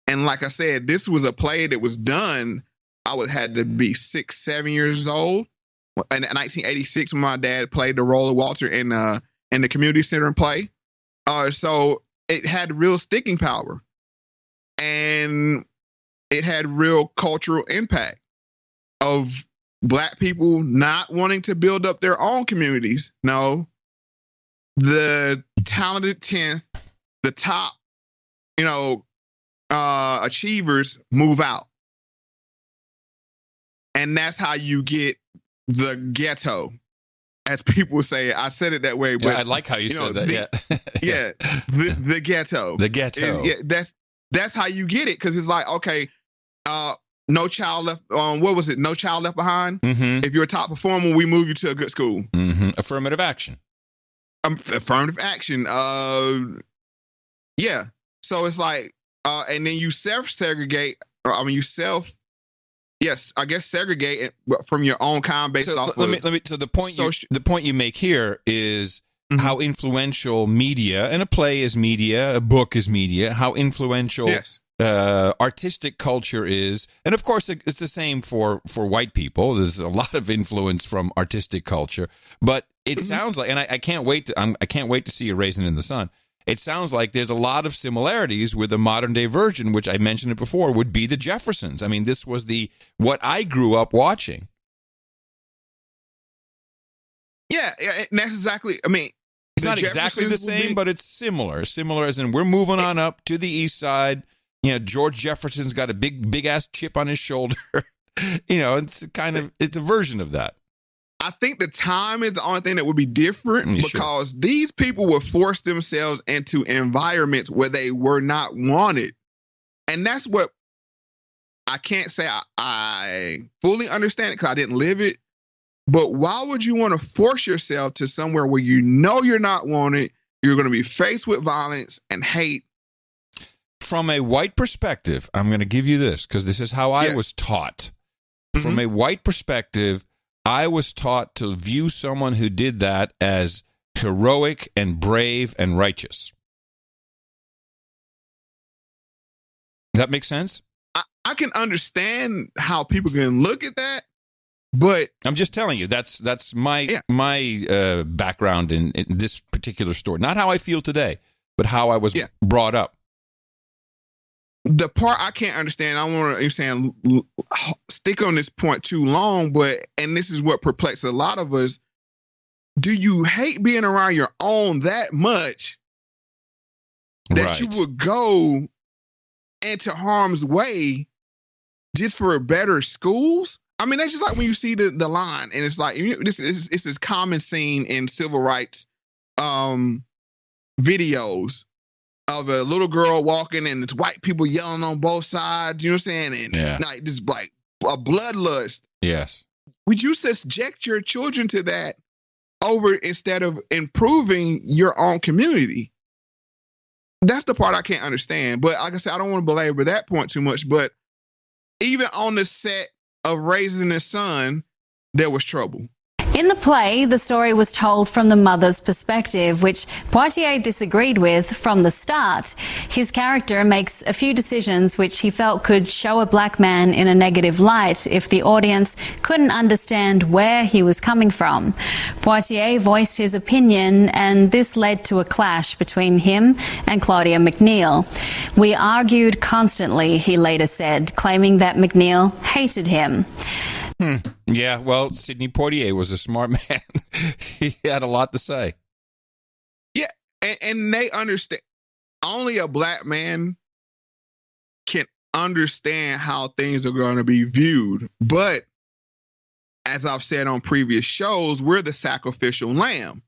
And like I said, this was a play that was done, I had to be 6, 7 years old. In 1986, when my dad played the role of Walter in the community center play. So it had real sticking power. And it had real cultural impact of Black people not wanting to build up their own communities. No, the talented 10th, the top, achievers move out. And that's how you get the ghetto, as people say. I said it that way. But I like how you said that. The ghetto. The ghetto. That's how you get it, because it's like, okay, No Child Left. What was it? No Child Left Behind. Mm-hmm. If you're a top performer, we move you to a good school. Mm-hmm. Affirmative action. Affirmative action. Yeah. So it's like, and then you segregate from your own kind based off. So the point you make here is how influential media, and a play is media, a book is media, how influential artistic culture is. And of course, it's the same for white people. There's a lot of influence from artistic culture, but it sounds like, and I can't wait to see A Raisin in the Sun. It sounds like there's a lot of similarities with the modern day version, which I mentioned it before, would be the Jeffersons. I mean, this was what I grew up watching. Yeah, and that's exactly, it's not exactly the same, but it's similar. Similar as in, we're moving on up to the east side. George Jefferson's got a big ass chip on his shoulder. It's a version of that. I think the time is the only thing that would be different, because these people would force themselves into environments where they were not wanted. And that's what I can't say I fully understand it, because I didn't live it. But why would you want to force yourself to somewhere where you know you're not wanted? You're going to be faced with violence and hate. From a white perspective, I'm going to give you this, because this is how I was taught. Mm-hmm. From a white perspective, I was taught to view someone who did that as heroic and brave and righteous. Does that make sense? I can understand how people can look at that, but I'm just telling you, that's my background in this particular story. Not how I feel today, but how I was brought up. The part I can't understand, I want to stick on this point too long, and this is what perplexes a lot of us. Do you hate being around your own that much that you would go into harm's way just for better schools? That's just like when you see the line, and it's like, this is this common scene in civil rights videos of a little girl walking and it's white people yelling on both sides, you know what I'm saying? And like this, like a bloodlust. Yes. Would you subject your children to that instead of improving your own community? That's the part I can't understand. But like I said, I don't want to belabor that point too much. But even on the set of Raising the Sun, there was trouble. In the play, the story was told from the mother's perspective, which Poitier disagreed with from the start. His character makes a few decisions which he felt could show a black man in a negative light if the audience couldn't understand where he was coming from. Poitier voiced his opinion, and this led to a clash between him and Claudia McNeil. We argued constantly, he later said, claiming that McNeil hated him. Yeah, well, Sidney Poitier was a smart man. He had a lot to say. Yeah, and they understand. Only a black man can understand how things are going to be viewed. But as I've said on previous shows, we're the sacrificial lamb.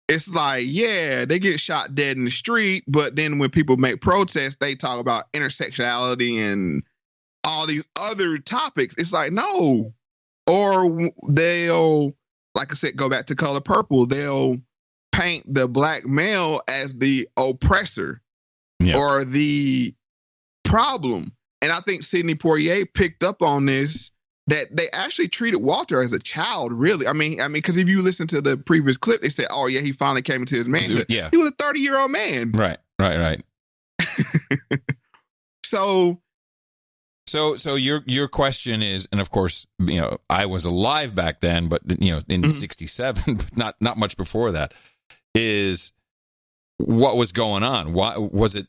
It's like, yeah, they get shot dead in the street, but then when people make protests, they talk about intersectionality and all these other topics. It's like, no. Or they'll, like I said, go back to Color Purple. They'll paint the black male as the oppressor or the problem. And I think Sidney Poitier picked up on this, that they actually treated Walter as a child, really. I mean, because if you listen to the previous clip, they said, oh, yeah, he finally came into his manhood. Yeah. He was a 30-year-old man. Right. So your question is, and of course, I was alive back then, but in 67, but not much before that, is what was going on? Why was it?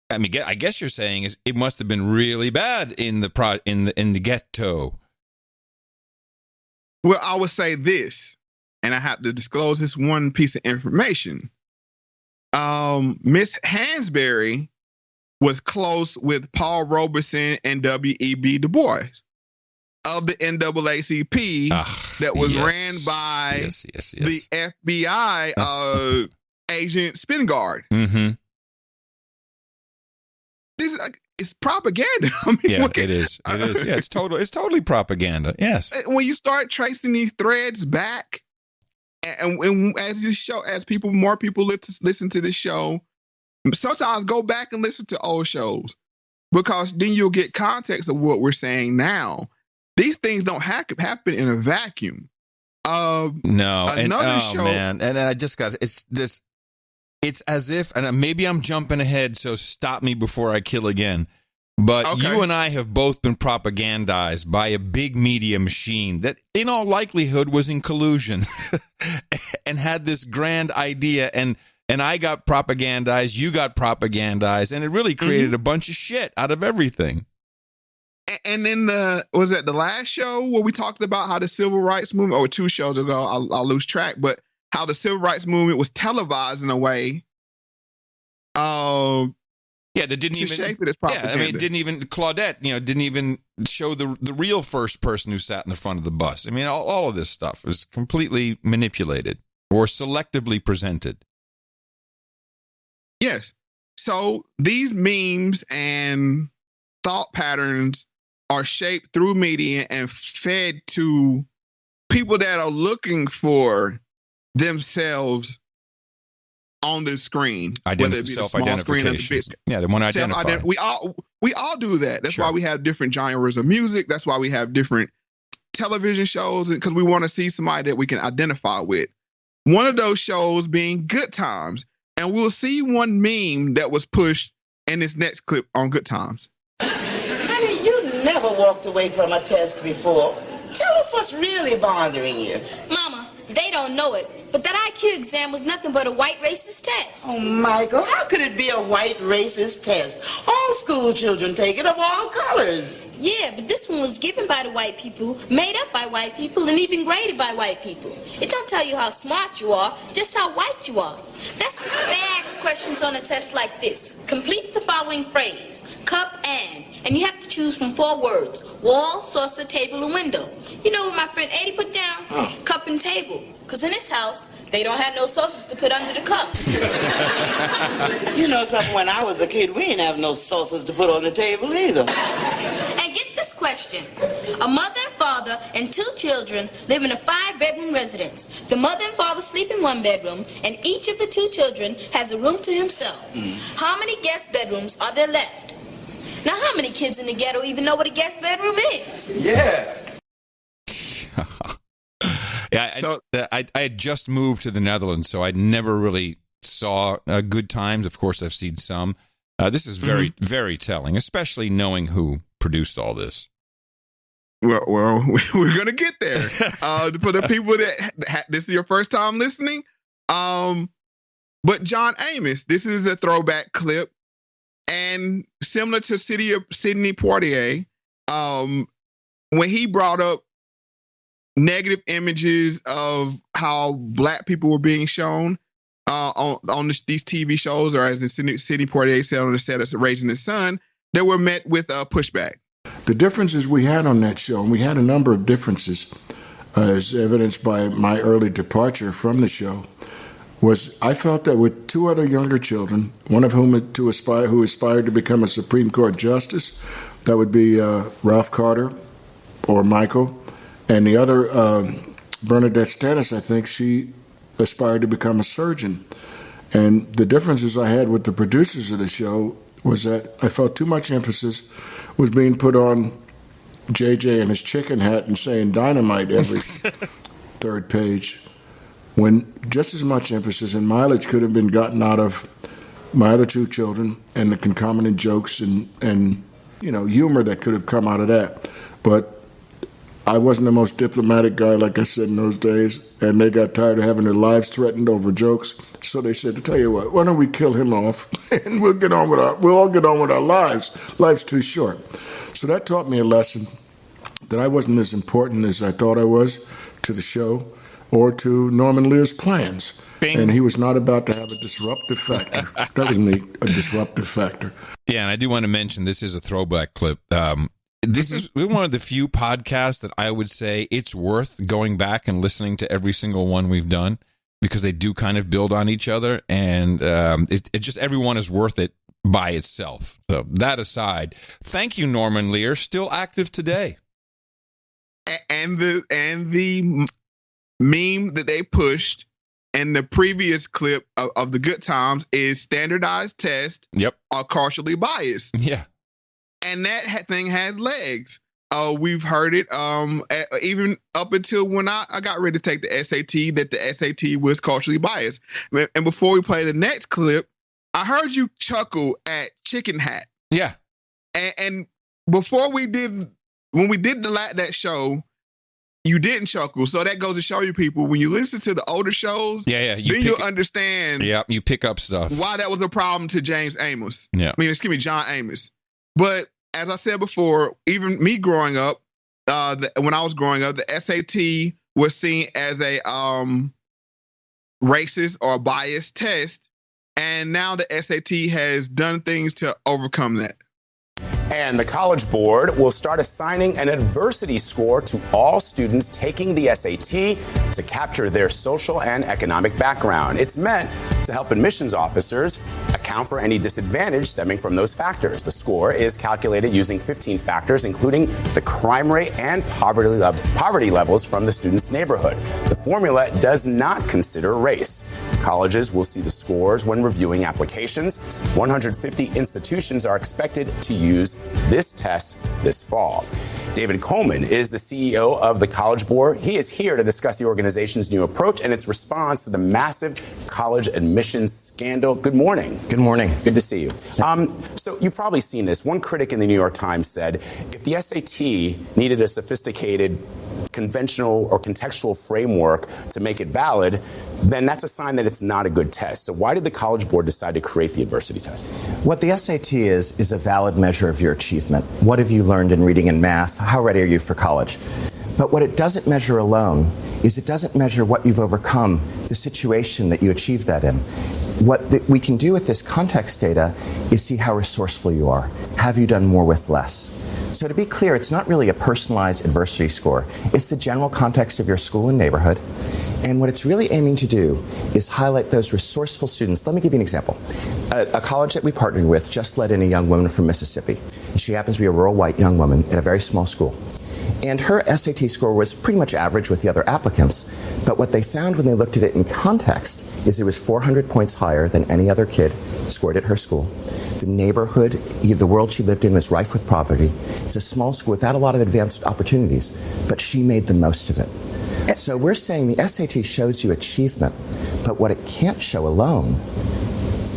I mean, I guess you're saying is it must have been really bad in the ghetto. Well, I would say this, and I have to disclose this one piece of information. Miss Hansberry was close with Paul Robeson and W.E.B. Du Bois of the NAACP that was ran by the FBI agent Spingard. Mm-hmm. This is it's propaganda. I mean, it is. It is. Yeah, it's totally propaganda. Yes. When you start tracing these threads back, and as more people listen to this show, sometimes go back and listen to old shows, because then you'll get context of what we're saying now. These things don't happen in a vacuum. No, another show, man, and I just got it's as if, and maybe I'm jumping ahead, so stop me before I kill again. But you and I have both been propagandized by a big media machine that, in all likelihood, was in collusion and had this grand idea. And I got propagandized, you got propagandized, and it really created a bunch of shit out of everything. And then was it the last show where we talked about how the civil rights movement, or 2 shows ago, I'll lose track, but how the civil rights movement was televised in a way. That didn't even shape it as propaganda. Yeah, I mean, it didn't even Claudette, didn't even show the real first person who sat in the front of the bus. I mean, all of this stuff was completely manipulated or selectively presented. Yes. So these memes and thought patterns are shaped through media and fed to people that are looking for themselves on the screen, whether it be the small screen or the big screen. Yeah, they want to identify. We all do that. That's why we have different genres of music. That's why we have different television shows, because we want to see somebody that we can identify with. One of those shows being Good Times. And we'll see one meme that was pushed in this next clip on Good Times. Honey, you never walked away from a test before. Tell us what's really bothering you. Mama, they don't know it, but that IQ exam was nothing but a white racist test. Oh, Michael, how could it be a white racist test? All school children take it of all colors. Yeah, but this one was given by the white people, made up by white people, and even graded by white people. It don't tell you how smart you are, just how white you are. That's why they ask questions on a test like this. Complete the following phrase, cup and you have to choose from 4 words: wall, saucer, table, and window. You know what my friend Eddie put down? Cup and table. Because in his house, they don't have no saucers to put under the cup. You know something, when I was a kid, we didn't have no saucers to put on the table either. And get this question. A mother and father father and 2 children live in a 5-bedroom residence. The mother and father sleep in 1 bedroom, and each of the 2 children has a room to himself. How many guest bedrooms are there left? Now, how many kids in the ghetto even know what a guest bedroom is? Yeah. Yeah, I had just moved to the Netherlands, so I never really saw Good Times. Of course, I've seen some. This is very, very telling, especially knowing who produced all this. Well, we're going to get there. For the people that this is your first time listening, but John Amos, this is a throwback clip, and similar to Sidney Poitier, when he brought up negative images of how black people were being shown on these TV shows, or as in Sidney Poitier said on the set of Raising the Sun, they were met with pushback. The differences we had on that show, and we had a number of differences, as evidenced by my early departure from the show, was I felt that with 2 other younger children, one of whom who aspired to become a Supreme Court justice, that would be Ralph Carter or Michael, and the other, Bernadette Stannis, I think she aspired to become a surgeon. And the differences I had with the producers of the show was that I felt too much emphasis was being put on JJ and his chicken hat and saying dynamite every 3rd page, when just as much emphasis and mileage could have been gotten out of my other 2 children and the concomitant jokes and humor that could have come out of that. But I wasn't the most diplomatic guy, like I said, in those days, and they got tired of having their lives threatened over jokes. So they said, to tell you what, why don't we kill him off and we'll all get on with our lives. Life's too short. So that taught me a lesson that I wasn't as important as I thought I was to the show or to Norman Lear's plans. Bing. And he was not about to have a disruptive factor. That was me, a disruptive factor. Yeah, and I do want to mention this is a throwback clip. This is one of the few podcasts that I would say it's worth going back and listening to every single one we've done, because they do kind of build on each other, and it just, everyone is worth it by itself. So that aside, thank you, Norman Lear, still active today. And the meme that they pushed in the previous clip of the Good Times is standardized tests are partially biased. Yeah. And that thing has legs. We've heard it even up until when I got ready to take the SAT, that the SAT was culturally biased. And before we play the next clip, I heard you chuckle at Chicken Hat. Yeah. And before when we did that show, you didn't chuckle. So that goes to show you people, when you listen to the older shows, you'll understand. Yeah, you pick up stuff. Why that was a problem to James Amos. Yeah. John Amos. But as I said before, even me growing up, when I was growing up, the SAT was seen as a racist or biased test. And now the SAT has done things to overcome that. And the College Board will start assigning an adversity score to all students taking the SAT to capture their social and economic background. It's meant to help admissions officers account for any disadvantage stemming from those factors. The score is calculated using 15 factors, including the crime rate and poverty levels from the student's neighborhood. The formula does not consider race. Colleges will see the scores when reviewing applications. 150 institutions are expected to use this test this fall. David Coleman is the CEO of the College Board. He is here to discuss the organization's new approach and its response to the massive college admissions scandal. Good morning. Good morning. Good to see you. So you've probably seen this. One critic in the New York Times said, if the SAT needed a sophisticated conventional or contextual framework to make it valid, then that's a sign that it's not a good test. So why did the College Board decide to create the adversity test? What the SAT is a valid measure of your achievement. What have you learned in reading and math? How ready are you for college? But what it doesn't measure alone is it doesn't measure what you've overcome, the situation that you achieved that in. What we can do with this context data is see how resourceful you are. Have you done more with less? So to be clear, it's not really a personalized adversity score. It's the general context of your school and neighborhood. And what it's really aiming to do is highlight those resourceful students. Let me give you an example. A college that we partnered with just let in a young woman from Mississippi. She happens to be a rural white young woman at a very small school. And her SAT score was pretty much average with the other applicants. But what they found when they looked at it in context is it was 400 points higher than any other kid scored at her school. The neighborhood, the world she lived in was rife with poverty. It's a small school without a lot of advanced opportunities, but she made the most of it. So we're saying the SAT shows you achievement, but what it can't show alone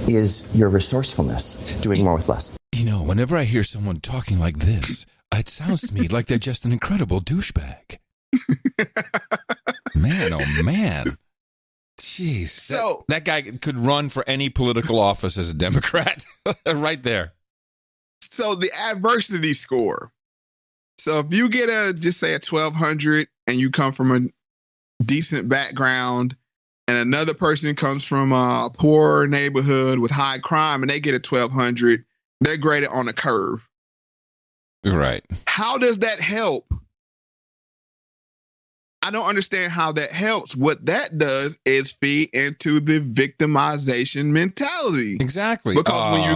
is your resourcefulness, doing more with less. You know, whenever I hear someone talking like this, it sounds to me like they're just an incredible douchebag. Man, oh man. Jeez. So that guy could run for any political office as a Democrat. Right there. So the adversity score. So if you get just say a 1200 and you come from a decent background and another person comes from a poor neighborhood with high crime and they get a 1200, they're graded on a curve. Right. How does that help? I don't understand how that helps. What that does is feed into the victimization mentality. Exactly. Because when you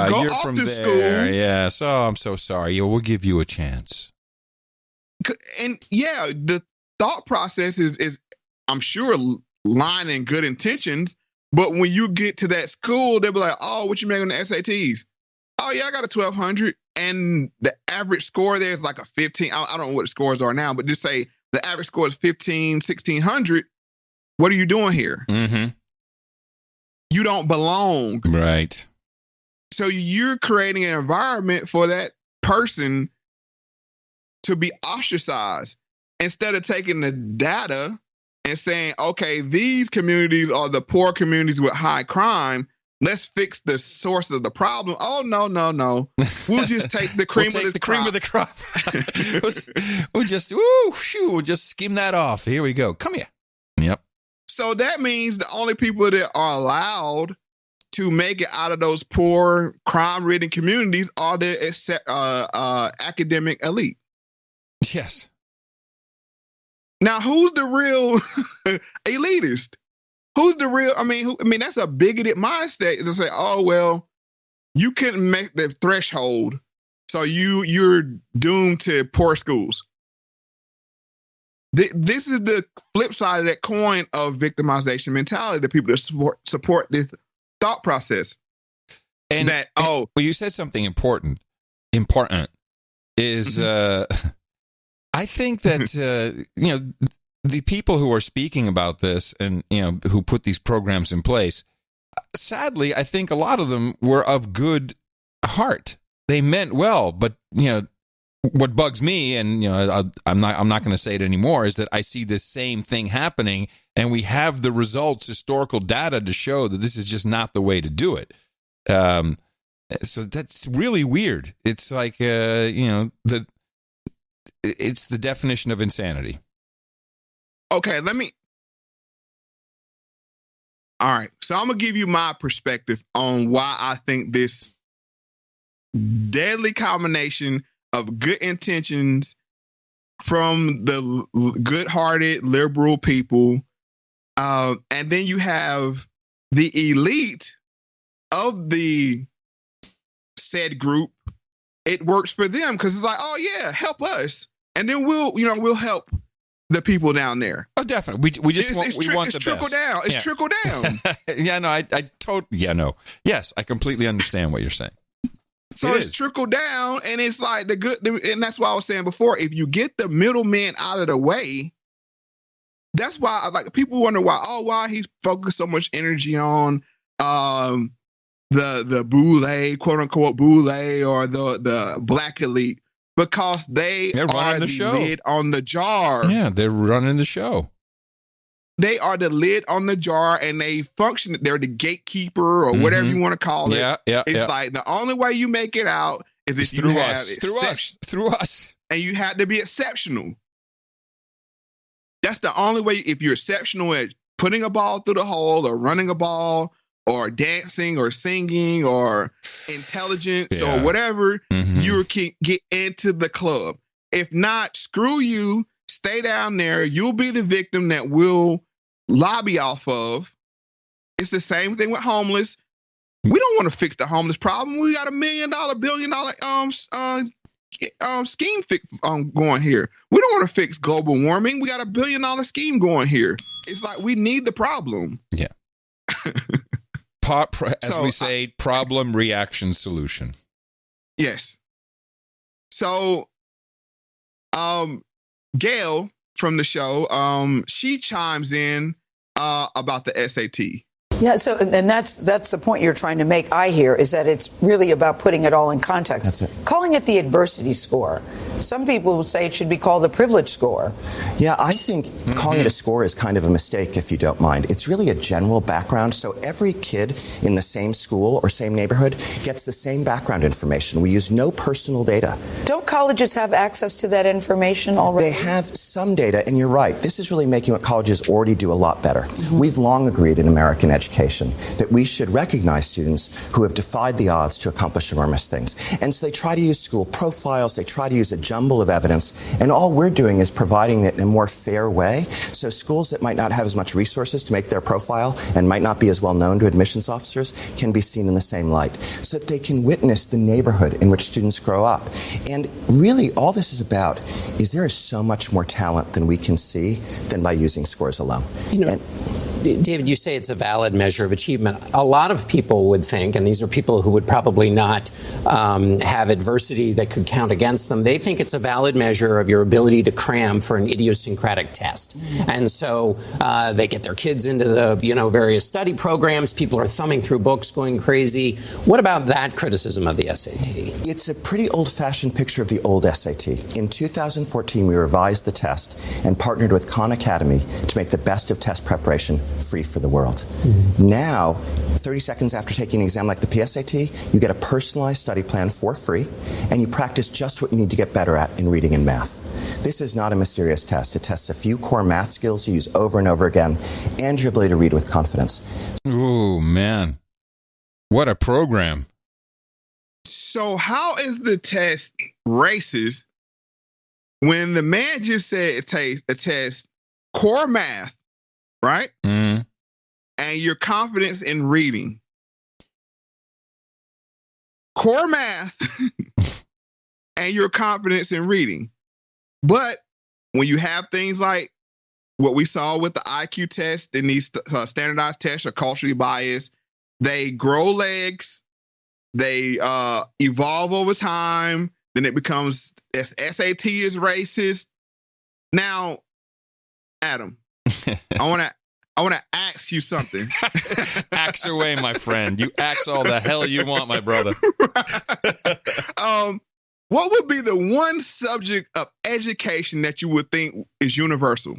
go off to school. Yeah. So I'm so sorry. Yeah, we'll give you a chance. And yeah, the thought process is I'm sure lying in good intentions. But when you get to that school, they'll be like, oh, what you make on the SATs? Oh, yeah, I got a 1200. And the average score there is like a 15. I don't know what the scores are now, but just say the average score is 15, 1600. What are you doing here? Mm-hmm. You don't belong. Right. So you're creating an environment for that person to be ostracized instead of taking the data and saying, okay, these communities are the poor communities with high crime. Let's fix the source of the problem. Oh, no. We'll just take the cream of the crop. We'll just skim that off. Here we go. Come here. Yep. So that means the only people that are allowed to make it out of those poor, crime-ridden communities are the academic elite. Yes. Now, who's the real elitist? Who's the real? I mean, that's a bigoted mindset to say, oh, well, you couldn't make the threshold, so you're doomed to poor schools. This is the flip side of that coin of victimization mentality, the people that support this thought process. And well, you said something important is I think that the people who are speaking about this and who put these programs in place, sadly, I think a lot of them were of good heart. They meant well, but what bugs me, and I'm not going to say it anymore, is that I see this same thing happening, and we have the results, historical data to show that this is just not the way to do it. So that's really weird. It's like it's the definition of insanity. Okay, all right. So I'm going to give you my perspective on why I think this deadly combination of good intentions from the good-hearted liberal people, and then you have the elite of the said group. It works for them because it's like, oh yeah, help us, and then we'll help the people down there. Oh, definitely. We want the trickle best. Down. It's yeah. trickle down. Yeah, no, Yes, I completely understand what you're saying. So it's trickle down, and it's like and that's why I was saying before, if you get the middleman out of the way, that's why people wonder why he's focused so much energy on the boule, quote unquote boule, or the black elite. Because they're are the lid on the jar. Yeah, they're running the show. They are the lid on the jar, and they function. They're the gatekeeper, or whatever you want to call it. Yeah. It's like the only way you make it out is if you have through us, and you have to be exceptional. That's the only way. If you're exceptional at putting a ball through the hole, or running a ball, or dancing, or singing, or intelligence, or whatever, you can get into the club. If not, screw you. Stay down there. You'll be the victim that we'll lobby off of. It's the same thing with homeless. We don't want to fix the homeless problem. We got $1 million, $1 billion scheme going here. We don't want to fix global warming. We got $1 billion scheme going here. It's like we need the problem. Yeah. As we say, problem, reaction, solution. Yes. So, Gail from the show, she chimes in about the SAT. Yeah, so and that's the point you're trying to make, I hear, is that it's really about putting it all in context. That's it. Calling it the adversity score. Some people would say it should be called the privilege score. Yeah, I think calling it a score is kind of a mistake, if you don't mind. It's really a general background, so every kid in the same school or same neighborhood gets the same background information. We use no personal data. Don't colleges have access to that information already? They have some data, and you're right. This is really making what colleges already do a lot better. We've long agreed in American education that we should recognize students who have defied the odds to accomplish enormous things. And so they try to use school profiles, they try to use a jumble of evidence, and all we're doing is providing it in a more fair way. So schools that might not have as much resources to make their profile and might not be as well known to admissions officers can be seen in the same light, so that they can witness the neighborhood in which students grow up. And really, all this is about is there is so much more talent than we can see than by using scores alone. David, you say it's a valid measure of achievement. A lot of people would think, and these are people who would probably not have adversity that could count against them, they think it's a valid measure of your ability to cram for an idiosyncratic test. And so they get their kids into the various study programs. People are thumbing through books, going crazy. What about that criticism of the SAT? It's a pretty old-fashioned picture of the old SAT. In 2014, we revised the test and partnered with Khan Academy to make the best of test preparation free for the world. Now, 30 seconds after taking an exam like the PSAT, you get a personalized study plan for free, and you practice just what you need to get better at in reading and math. This is not a mysterious test. It tests a few core math skills you use over and over again, and your ability to read with confidence. Oh, man. What a program. So how is the test racist when the man just said a test core math, right? And your confidence in reading. Core math and your confidence in reading. But when you have things like what we saw with the IQ test and these standardized tests are culturally biased, they grow legs, they evolve over time, then it becomes SAT is racist. Now, Adam, I want to ask you something. Axe away, my friend. You axe all the hell you want, my brother. What would be the one subject of education that you would think is universal?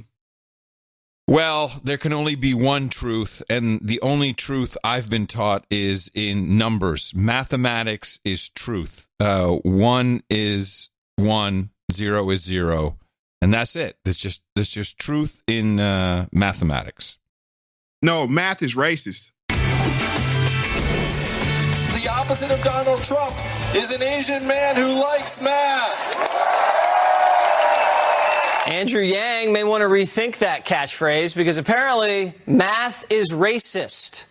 Well, there can only be one truth, and the only truth I've been taught is in numbers. Mathematics is truth. 1 is 1, 0 is 0, and that's it. That's just truth in mathematics. No, math is racist. The opposite of Donald Trump is an Asian man who likes math. Andrew Yang may want to rethink that catchphrase because apparently math is racist.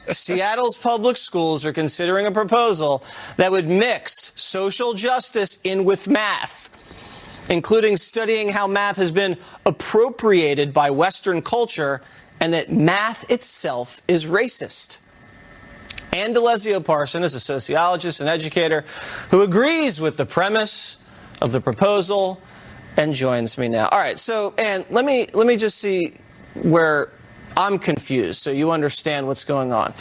Seattle's public schools are considering a proposal that would mix social justice in with math, including studying how math has been appropriated by Western culture and that math itself is racist. Ann DeLesio Parson is a sociologist and educator who agrees with the premise of the proposal and joins me now. All right, so Ann, let me just see where I'm confused so you understand what's going on.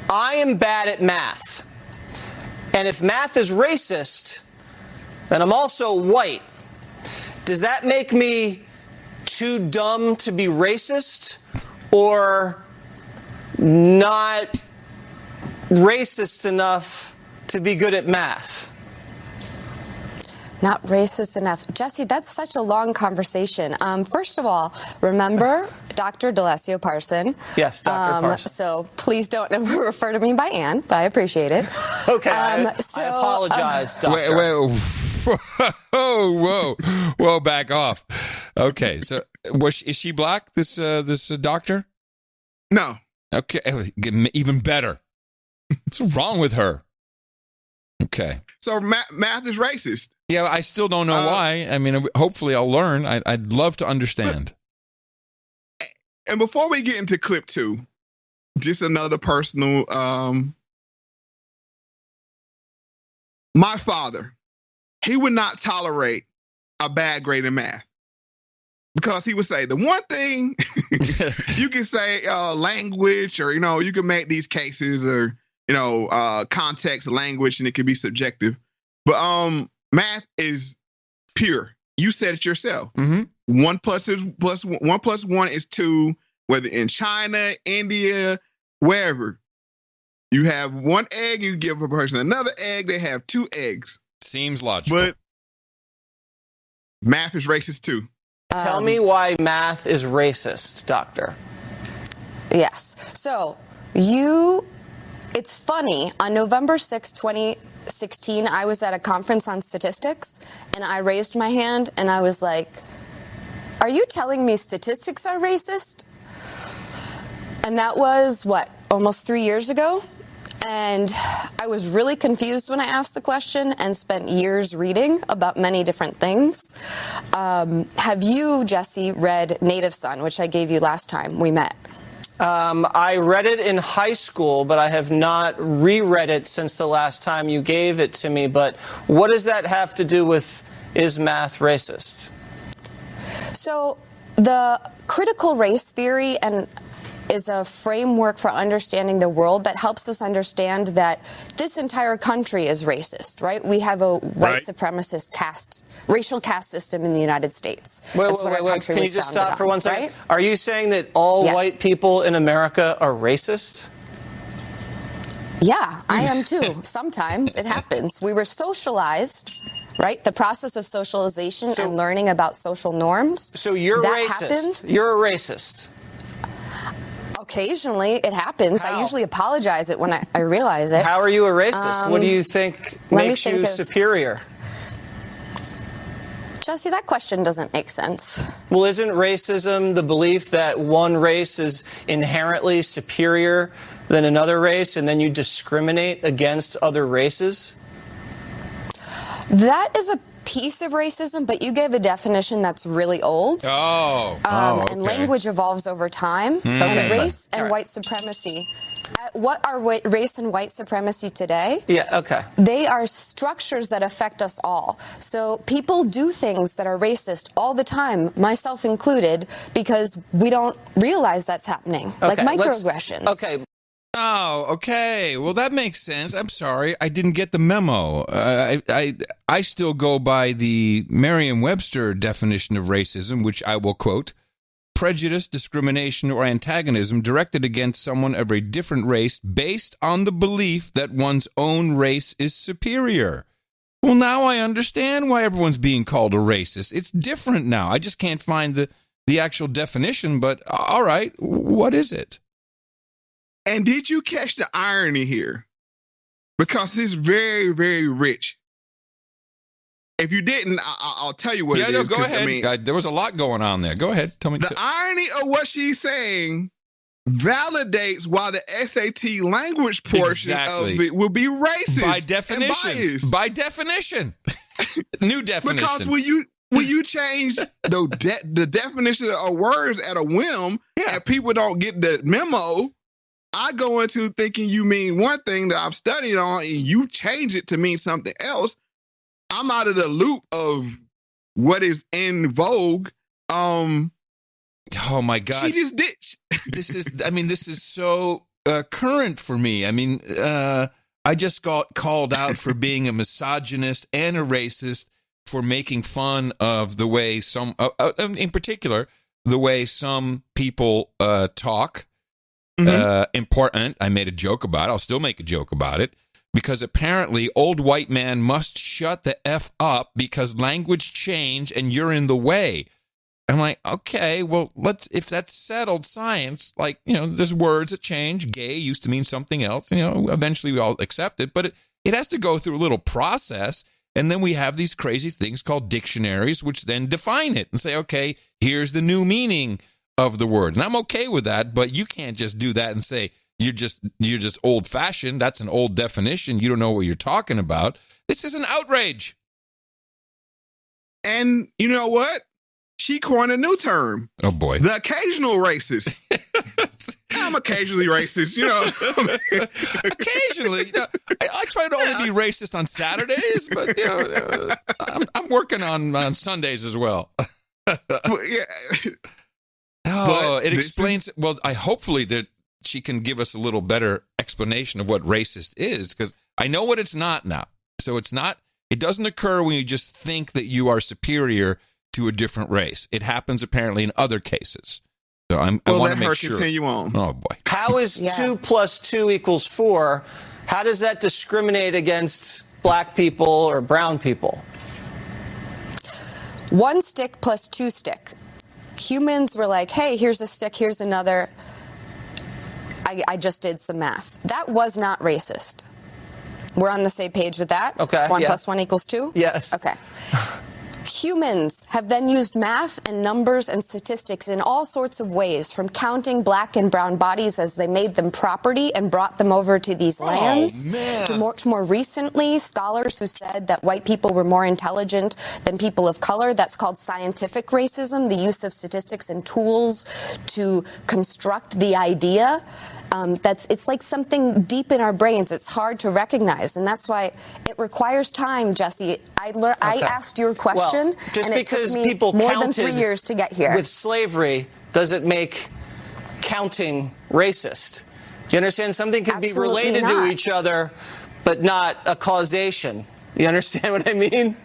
I am bad at math. And if math is racist, then I'm also white. Does that make me too dumb to be racist or not racist enough to be good at math? Not racist enough. Jesse, that's such a long conversation. First of all, remember Dr. DeLesio Parson. Yes, Dr. Parson. So please don't refer to me by Ann, but I appreciate it. Okay, I apologize, Doctor. Wait. Whoa, back off. Okay, so is she black, this doctor? No. Okay, even better. What's wrong with her? Okay. So math is racist. Yeah, I still don't know why. I mean, hopefully I'll learn. I'd love to understand. And before we get into clip 2, just another personal. My father, he would not tolerate a bad grade in math. Because he would say the one thing you can say language, or you can make these cases, or context, language, and it can be subjective. But math is pure. You said it yourself. Mm-hmm. 1 + 1 is 2. Whether in China, India, wherever, you have 1 egg, you give a person another egg, they have 2 eggs. Seems logical. But math is racist too. Tell me why math is racist, doctor. Yes. So it's funny. On November 6, 2016, I was at a conference on statistics, and I raised my hand, and I was like, are you telling me statistics are racist? And that was, almost 3 years ago? And I was really confused when I asked the question and spent years reading about many different things. Have you, Jesse, read Native Son, which I gave you last time we met? I read it in high school, but I have not reread it since the last time you gave it to me. But what does that have to do with is math racist? So the critical race theory is a framework for understanding the world that helps us understand that this entire country is racist, right? We have a white supremacist racial caste system in the United States. Wait. Can you just stop for 1 second? Right? Are you saying that all white people in America are racist? Yeah, I am too. Sometimes it happens. We were socialized, right? The process of socialization and learning about social norms. So you're that racist. Happened. You're a racist. Occasionally, it happens. How? I usually apologize it when I realize it. How are you a racist? What do you think makes you superior? Jesse, that question doesn't make sense. Well, isn't racism the belief that one race is inherently superior than another race, and then you discriminate against other races? That is a piece of racism, but you gave a definition that's really old. Okay. And language evolves over time. And race and white supremacy. What are race and white supremacy today? Yeah, okay. They are structures that affect us all. So people do things that are racist all the time, myself included, because we don't realize that's happening. Like microaggressions. Okay. Oh, okay. Well, that makes sense. I'm sorry. I didn't get the memo. I still go by the Merriam-Webster definition of racism, which I will quote: prejudice, discrimination, or antagonism directed against someone of a different race based on the belief that one's own race is superior. Well, now I understand why everyone's being called a racist. It's different now. I just can't find the actual definition, but all right, what is it? And did you catch the irony here? Because it's very, very rich. If you didn't, I'll tell you what it is. Yeah, no, go ahead. I mean, there was a lot going on there. Go ahead. Tell me. The irony of what she's saying validates why the SAT language portion of it will be racist. By definition. And biased. By definition. New definition. Because when you change the definition of words at a whim, and people don't get the memo, I go into thinking you mean one thing that I've studied on, and you change it to mean something else. I'm out of the loop of what is in vogue. Oh my God. She just did. This is so current for me. I mean, I just got called out for being a misogynist and a racist for making fun of the way some, in particular, the way some people talk. Important. I made a joke about it. I'll still make a joke about it, because apparently old white man must shut the F up because language change and you're in the way. I'm like, okay, well, if that's settled science, like, there's words that change. Gay used to mean something else. Eventually we all accept it, but it has to go through a little process. And then we have these crazy things called dictionaries, which then define it and say, okay, here's the new meaning of the word. And I'm okay with that, but you can't just do that and say, you're just old fashioned. That's an old definition. You don't know what you're talking about. This is an outrage. And you know what? She coined a new term. Oh, boy. The occasional racist. I'm occasionally racist, you know. Occasionally. You know, I try to only be racist on Saturdays, but, you know, I'm working on Sundays as well. It explains. Well, hopefully that she can give us a little better explanation of what racist is, because I know what it's not now. So it doesn't occur when you just think that you are superior to a different race. It happens apparently in other cases. So I want to make sure. Continue on. Oh boy. How is 2 + 2 = 4? How does that discriminate against black people or brown people? 1 stick plus 2 stick. Humans were like, hey, here's a stick, here's another. I just did some math. That was not racist. We're on the same page with that? Okay. 1 + 1 = 2? Yes. Okay. Humans have then used math and numbers and statistics in all sorts of ways, from counting black and brown bodies as they made them property and brought them over to these lands, to more recently, scholars who said that white people were more intelligent than people of color. That's called scientific racism, the use of statistics and tools to construct the idea. It's like something deep in our brains. It's hard to recognize, and that's why it requires time, Jesse. I asked your question, just and it because took me people more than 3 years to get here. With slavery, does it make counting racist? You understand? Something can be related to each other, but not a causation. You understand what I mean?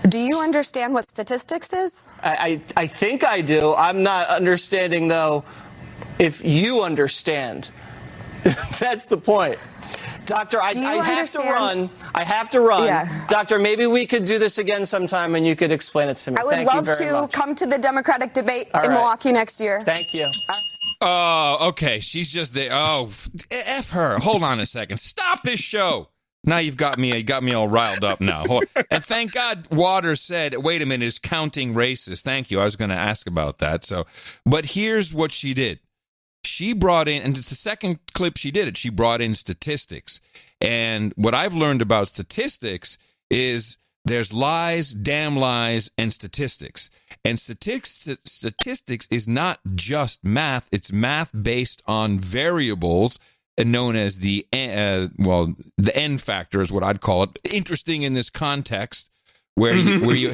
Do you understand what statistics is? I think I do. I'm not understanding, though, if you understand. That's the point. Doctor, I have to run. I have to run. Yeah. Doctor, maybe we could do this again sometime and you could explain it to me. I would love to come to the Democratic debate in Milwaukee next year. Thank you. Oh, okay. She's just there. Oh, F her. Hold on a second. Stop this show. Now you got me all riled up now. And thank God Waters said, wait a minute, is counting racist? Thank you. I was going to ask about that. But here's what she did. She brought in, and it's the second clip she did it, she brought in statistics. And what I've learned about statistics is there's lies, damn lies, and statistics. And statistics is not just math. It's math based on variables known as the N factor is what I'd call it. Interesting in this context where you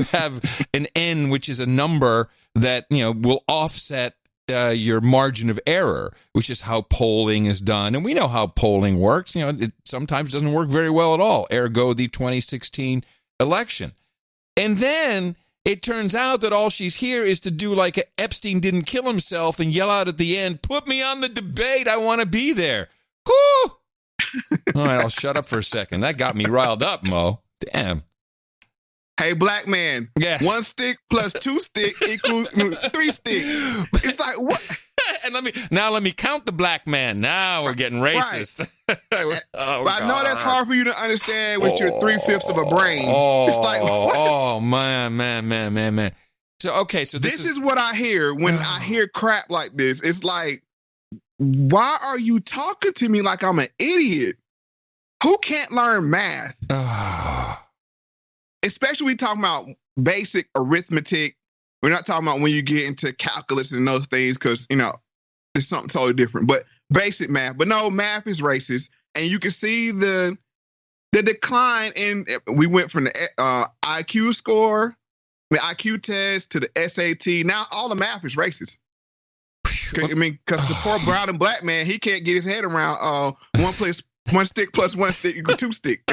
have an N, which is a number that, will offset your margin of error, which is how polling is done. And we know how polling works. It sometimes doesn't work very well at all. Ergo, the 2016 election. And then it turns out that all she's here is to do like Epstein didn't kill himself and yell out at the end, put me on the debate. I want to be there. Whoo! All right, I'll shut up for a second. That got me riled up, Mo. Damn. Hey, black man. Yeah. 1 stick plus 2 stick equals 3 stick. It's like, what? And let me count the black man. Now we're getting racist. Right. But I know that's hard for you to understand with your 3/5 of a brain. It's like, what? Oh, man. So this is what I hear when I hear crap like this. It's like, why are you talking to me like I'm an idiot? Who can't learn math? Especially we talking about basic arithmetic. We're not talking about when you get into calculus and those things, because, it's something totally different. But basic math. But no, math is racist. And you can see the decline in, we went from the IQ score, the IQ test to the SAT. Now all the math is racist. Because the poor brown and black man, he can't get his head around 1 stick plus 1 stick equals 2 stick.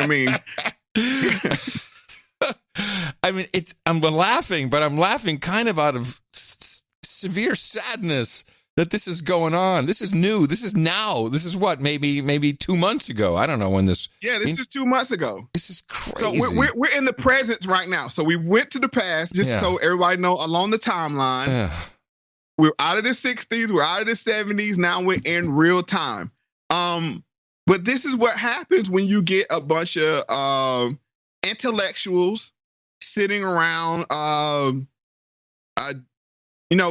I'm laughing, but I'm laughing kind of out of severe sadness that this is going on. This is new. This is now. This is what, maybe 2 months ago. I don't know when this. Yeah, this is 2 months ago. This is crazy. So we're in the present right now. So we went to the past, just so everybody know along the timeline. We're out of the 60s. We're out of the 70s. Now we're in real time. But this is what happens when you get a bunch of intellectuals sitting around,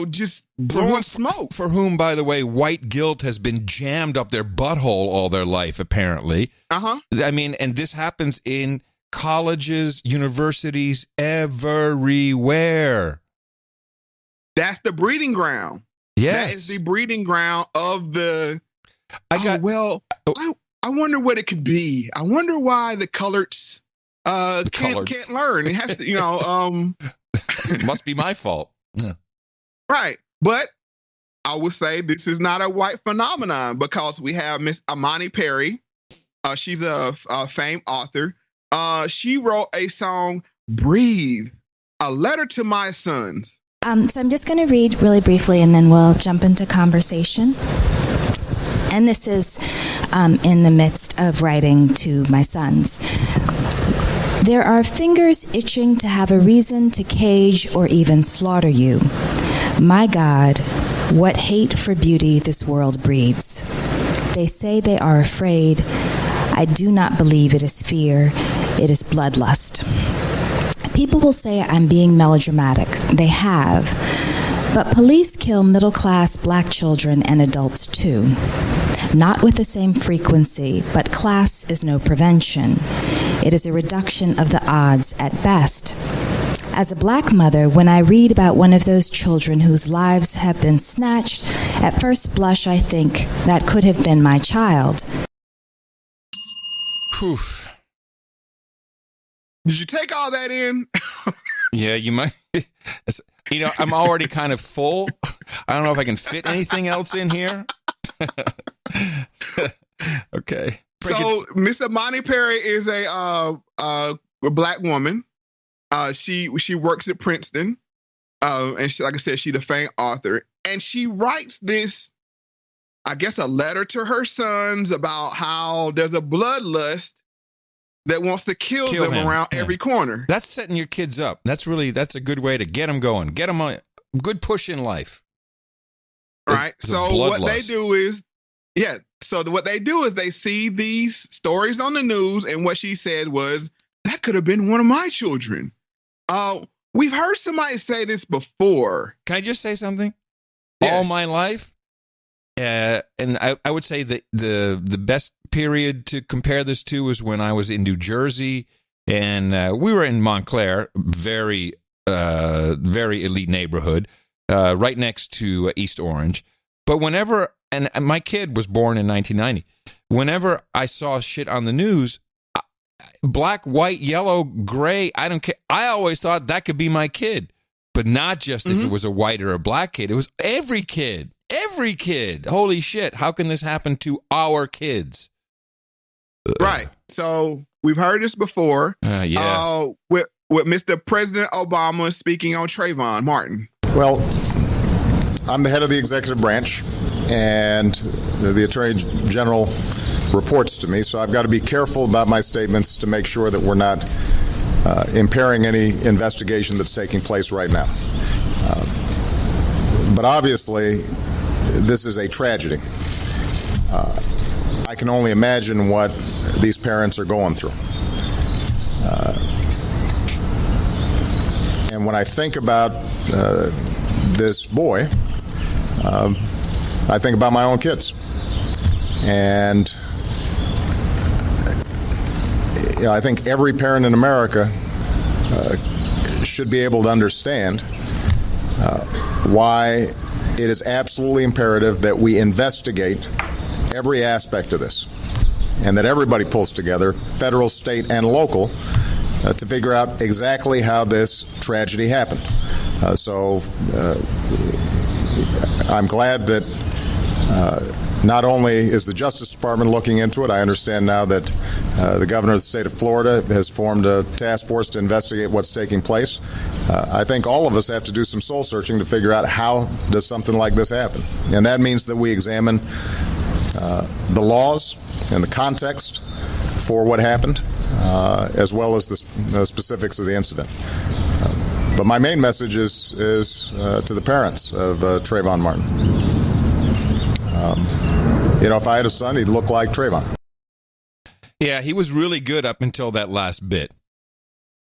just blowing smoke. For whom, by the way, white guilt has been jammed up their butthole all their life, apparently. Uh-huh. I mean, and this happens in colleges, universities, everywhere. That's the breeding ground. Yes. That is the breeding ground of the... I wonder what it could be. I wonder why the coloreds can't learn. It has to, It must be my fault. Yeah. Right. But I would say this is not a white phenomenon because we have Miss Imani Perry. She's a famed author. She wrote a song, Breathe, a letter to my sons. So I'm just going to read really briefly and then we'll jump into conversation. And this is in the midst of writing to my sons. There are fingers itching to have a reason to cage or even slaughter you. My God, what hate for beauty this world breeds. They say they are afraid. I do not believe it is fear. It is bloodlust. People will say I'm being melodramatic. They have. But police kill middle-class black children and adults too. Not with the same frequency, but class is no prevention. It is a reduction of the odds at best. As a black mother, when I read about one of those children whose lives have been snatched, at first blush I think that could have been my child. Whew. Did you take all that in? Yeah, you might. I'm already kind of full. I don't know if I can fit anything else in here. Okay. So Miss Imani Perry is a black woman. She works at Princeton, and she, like I said, she's the famed author, and she writes this, I guess, a letter to her sons about how there's a bloodlust that wants to kill them around every corner. That's setting your kids up. That's a good way to get them going. Get them a good push in life. Right. So what they do is, what they do is they see these stories on the news, and what she said was, that could have been one of my children. We've heard somebody say this before. Can I just say something? Yes. All my life, and I would say that the best period to compare this to was when I was in New Jersey, and we were in Montclair, very elite neighborhood, right next to East Orange. But whenever, and my kid was born in 1990, whenever I saw shit on the news, black, white, yellow, gray, I don't care. I always thought that could be my kid, but not just if it was a white or a black kid. It was every kid. Every kid. Holy shit. How can this happen to our kids? Right. So we've heard this before. With Mr. President Obama speaking on Trayvon Martin. Well, I'm the head of the executive branch, and the Attorney General reports to me, so I've got to be careful about my statements to make sure that we're not impairing any investigation that's taking place right now. But obviously, this is a tragedy. I can only imagine what these parents are going through. And when I think about this boy, I think about my own kids. And I think every parent in America should be able to understand why it is absolutely imperative that we investigate every aspect of this, and that everybody pulls together, federal, state, and local, to figure out exactly how this tragedy happened. So I'm glad that not only is the Justice Department looking into it, I understand now that the governor of the state of Florida has formed a task force to investigate what's taking place. I think all of us have to do some soul searching to figure out how does something like this happen. And that means that we examine the laws and the context for what happened, as well as the specifics of the incident. But my main message is to the parents of Trayvon Martin. If I had a son, he'd look like Trayvon. Yeah, he was really good up until that last bit.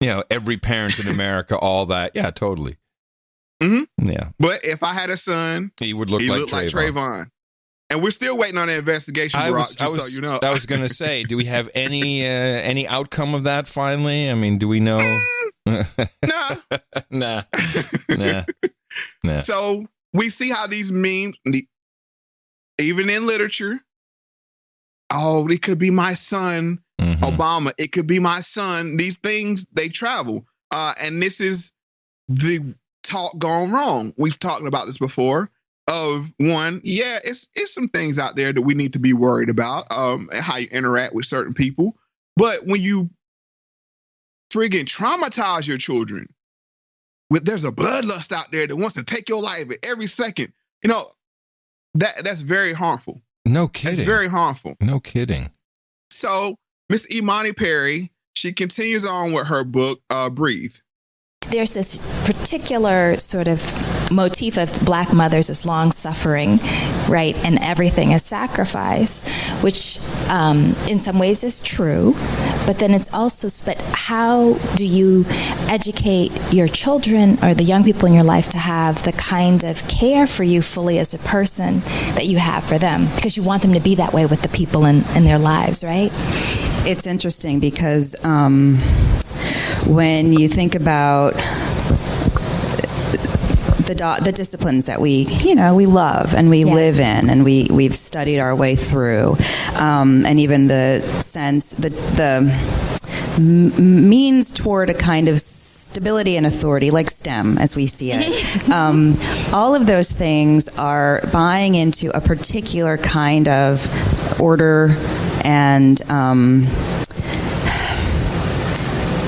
Every parent in America, all that. Yeah, totally. Mm-hmm. Yeah. But if I had a son, he would look like Trayvon. And we're still waiting on the investigation, Brock, so you know. I was going to say, do we have any outcome of that finally? I mean, do we know? Nah. So we see how these memes, even in literature, it could be my son, Obama. It could be my son. These things, they travel. And this is the talk gone wrong. We've talked about this before. Of one, it's some things out there that we need to be worried about, and how you interact with certain people. But when you friggin' traumatize your children, there's a bloodlust out there that wants to take your life at every second. You know, that's very harmful. No kidding. That's very harmful. No kidding. So Miss Imani Perry, she continues on with her book, Breathe. There's this particular sort of motif of Black mothers as long suffering, right? And everything is sacrifice, which in some ways is true. But then it's also, but how do you educate your children or the young people in your life to have the kind of care for you fully as a person that you have for them? Because you want them to be that way with the people in their lives, right? It's interesting because when you think about the disciplines that we love and we live in and we've studied our way through, and even the sense, the means toward a kind of stability and authority, like STEM as we see it. All of those things are buying into a particular kind of order and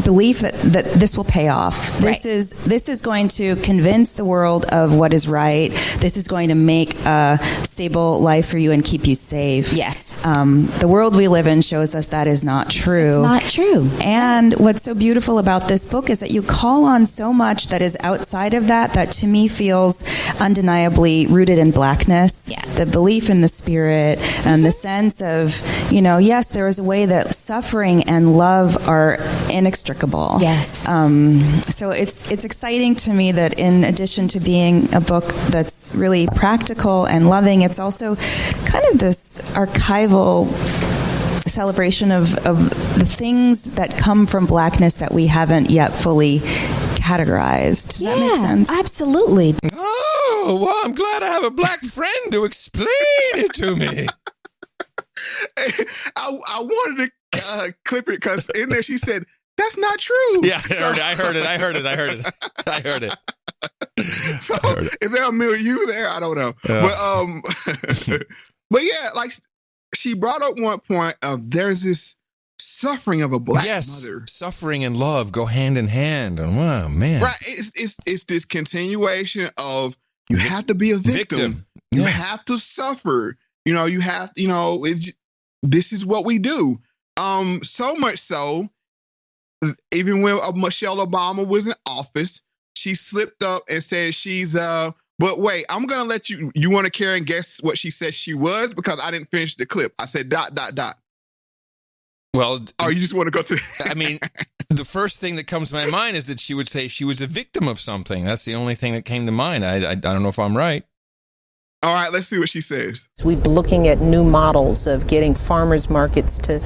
belief that this will pay off. This is going to convince the world of what is right. This is going to make a stable life for you and keep you safe. Yes. The world we live in shows us that is not true. It's not true. And what's so beautiful about this book is that you call on so much that is outside of that to me feels undeniably rooted in Blackness. Yeah. The belief in the spirit and the sense of, yes, there is a way that suffering and love are inextricable. Yes. So it's exciting to me that in addition to being a book that's really practical and loving, it's also kind of this archival celebration of the things that come from Blackness that we haven't yet fully categorized. Does that make sense? Absolutely. Oh, well, I'm glad I have a Black friend to explain it to me. I wanted to clip it because in there she said, "That's not true." Yeah, I heard it. So, is there a milieu there? I don't know. But yeah, like she brought up one point of there's this suffering of a Black mother. Suffering and love go hand in hand. Oh man, right? It's this continuation of you have to be a victim. You have to suffer. You have. This is what we do. So much so. Even when Michelle Obama was in office, she slipped up and said she's but wait, I'm gonna let you want to care and guess what she said she was, because I didn't finish the clip. I said ... Well, or you just want to go to I mean, the first thing that comes to my mind is that she would say she was a victim of something. That's the only thing that came to mind. I don't know if I'm right. All right, let's see what she says. We've been looking at new models of getting farmers markets to,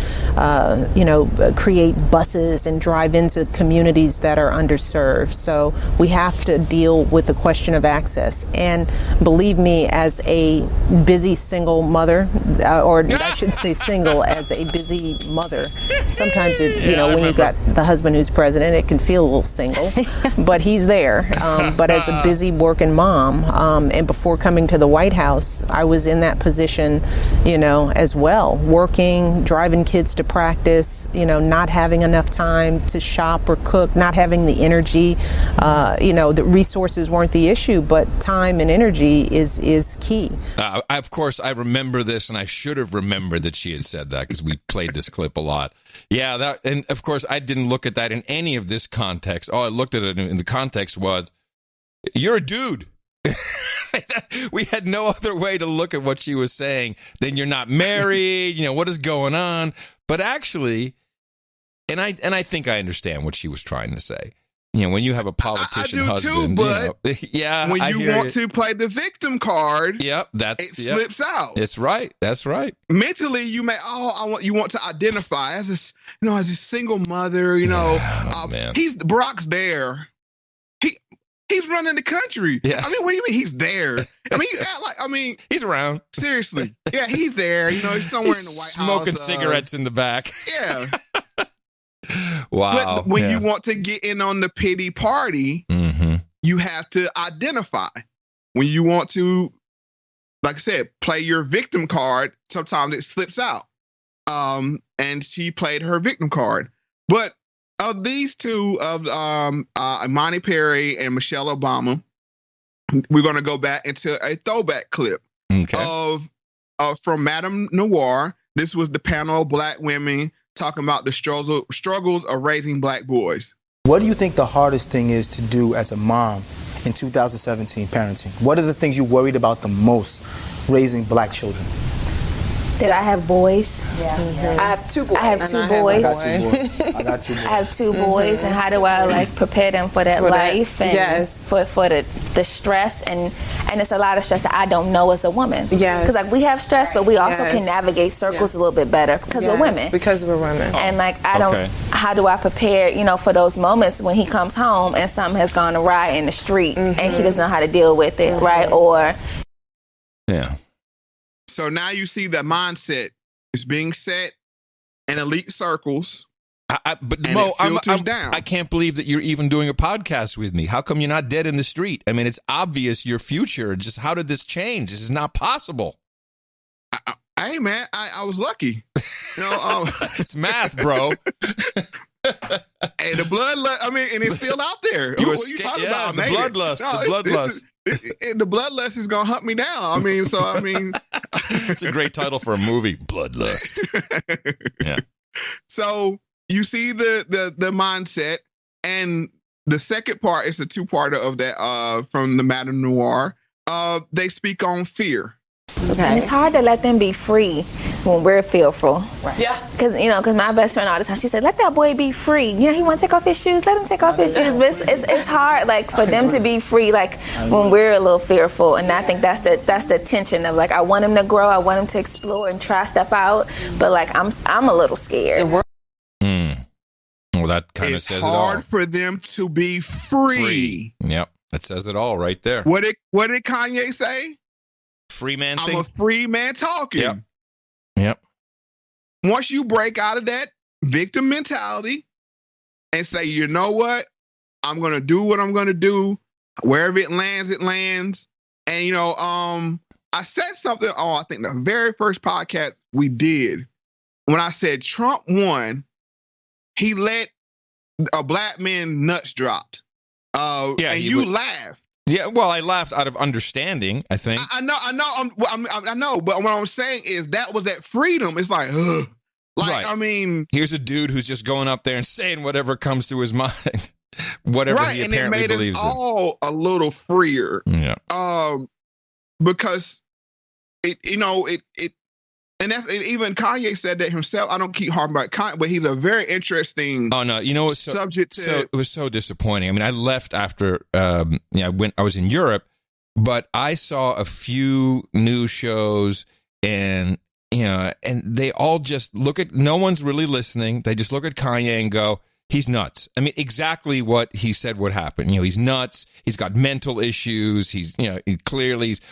create buses and drive into communities that are underserved. So we have to deal with the question of access. And believe me, as a busy single mother, or I should say single, as a busy mother, sometimes when you've got the husband who's president, it can feel a little single, but he's there. But as a busy working mom, and before coming to the White House, I was in that position, as well, working, driving kids to practice, not having enough time to shop or cook, not having the energy, the resources weren't the issue, but time and energy is key. Of course, I remember this, and I should have remembered that she had said that because we played this clip a lot. Yeah, and of course, I didn't look at that in any of this context. All I looked at it in the context was, you're a dude. We had no other way to look at what she was saying than you're not married, what is going on? But actually, and I think I understand what she was trying to say. when you have a politician husband, too, but yeah, when you want to play the victim card, it slips out. It's right. That's right. Mentally, you may you want to identify as this, as a single mother. Man. Brock's there. He's running the country. Yeah. I mean, what do you mean he's there? I mean, he's around. Seriously, yeah, he's there. He's somewhere in the White House, smoking cigarettes in the back. Yeah. Wow. But when you want to get in on the pity party, you have to identify. When you want to, like I said, play your victim card, sometimes it slips out. And she played her victim card. But of these two, of Imani Perry and Michelle Obama, we're going to go back into a throwback clip of from Madame Noir. This was the panel of Black women talking about the struggles of raising Black boys. What do you think the hardest thing is to do as a mom in 2017 parenting? What are the things you worried about the most raising Black children? Did I have boys? Yes. I have two boys. I have two boys. I got two boys. I have two boys, and how do I prepare them for that life and for the stress and it's a lot of stress that I don't know as a woman. Yes. Because we have stress, but we also can navigate circles a little bit better because we're women. Because we're women. And I don't. How do I prepare? For those moments when he comes home and something has gone awry in the street and he doesn't know how to deal with it, right? Or So now you see the mindset is being set in elite circles. But Mo, I can't believe that you're even doing a podcast with me. How come you're not dead in the street? I mean, it's obvious your future. Just how did this change? This is not possible. Hey, man, I was lucky. It's math, bro. Hey, the bloodlust. I mean, and it's still out there. You talking about? The bloodlust. No, the bloodlust. The bloodlust is gonna hunt me down. I mean, it's a great title for a movie, Bloodlust. Yeah. So you see the mindset, and the second part is a two-parter of that from the Madame Noir. They speak on fear. Okay. And it's hard to let them be free when we're fearful. Right. Yeah. Because my best friend all the time, she said, let that boy be free. He want to take off his shoes, let him take off his shoes. But it's hard, for them to be free, when we're a little fearful. And I think that's the tension of, I want him to grow, I want him to explore and try stuff out. But, I'm a little scared. Well, that kind of says it all. It's hard for them to be free. Yep. That says it all right there. What did Kanye say? Free man thing? I'm a free man talking. Yep. Once you break out of that victim mentality and say, you know what? I'm going to do what I'm going to do. Wherever it lands, it lands. And, I said something on, I think, the very first podcast we did. When I said Trump won, he let a Black man nuts dropped. And you laughed. Yeah, well, I laughed out of understanding, I think. I know. I know. But what I'm saying is that was that freedom. It's ugh. Right. I mean, here's a dude who's just going up there and saying whatever comes to his mind, whatever he apparently believes in. And it made us all a little freer. Yeah. Because and that's even Kanye said that himself. I don't keep harping about Kanye, but he's a very interesting. Oh no, it's subject to. It was so disappointing. I mean, I left after I was in Europe, but I saw a few news shows and they all just look at. No one's really listening. They just look at Kanye and go, he's nuts. I mean, exactly what he said would happen. He's nuts. He's got mental issues. He's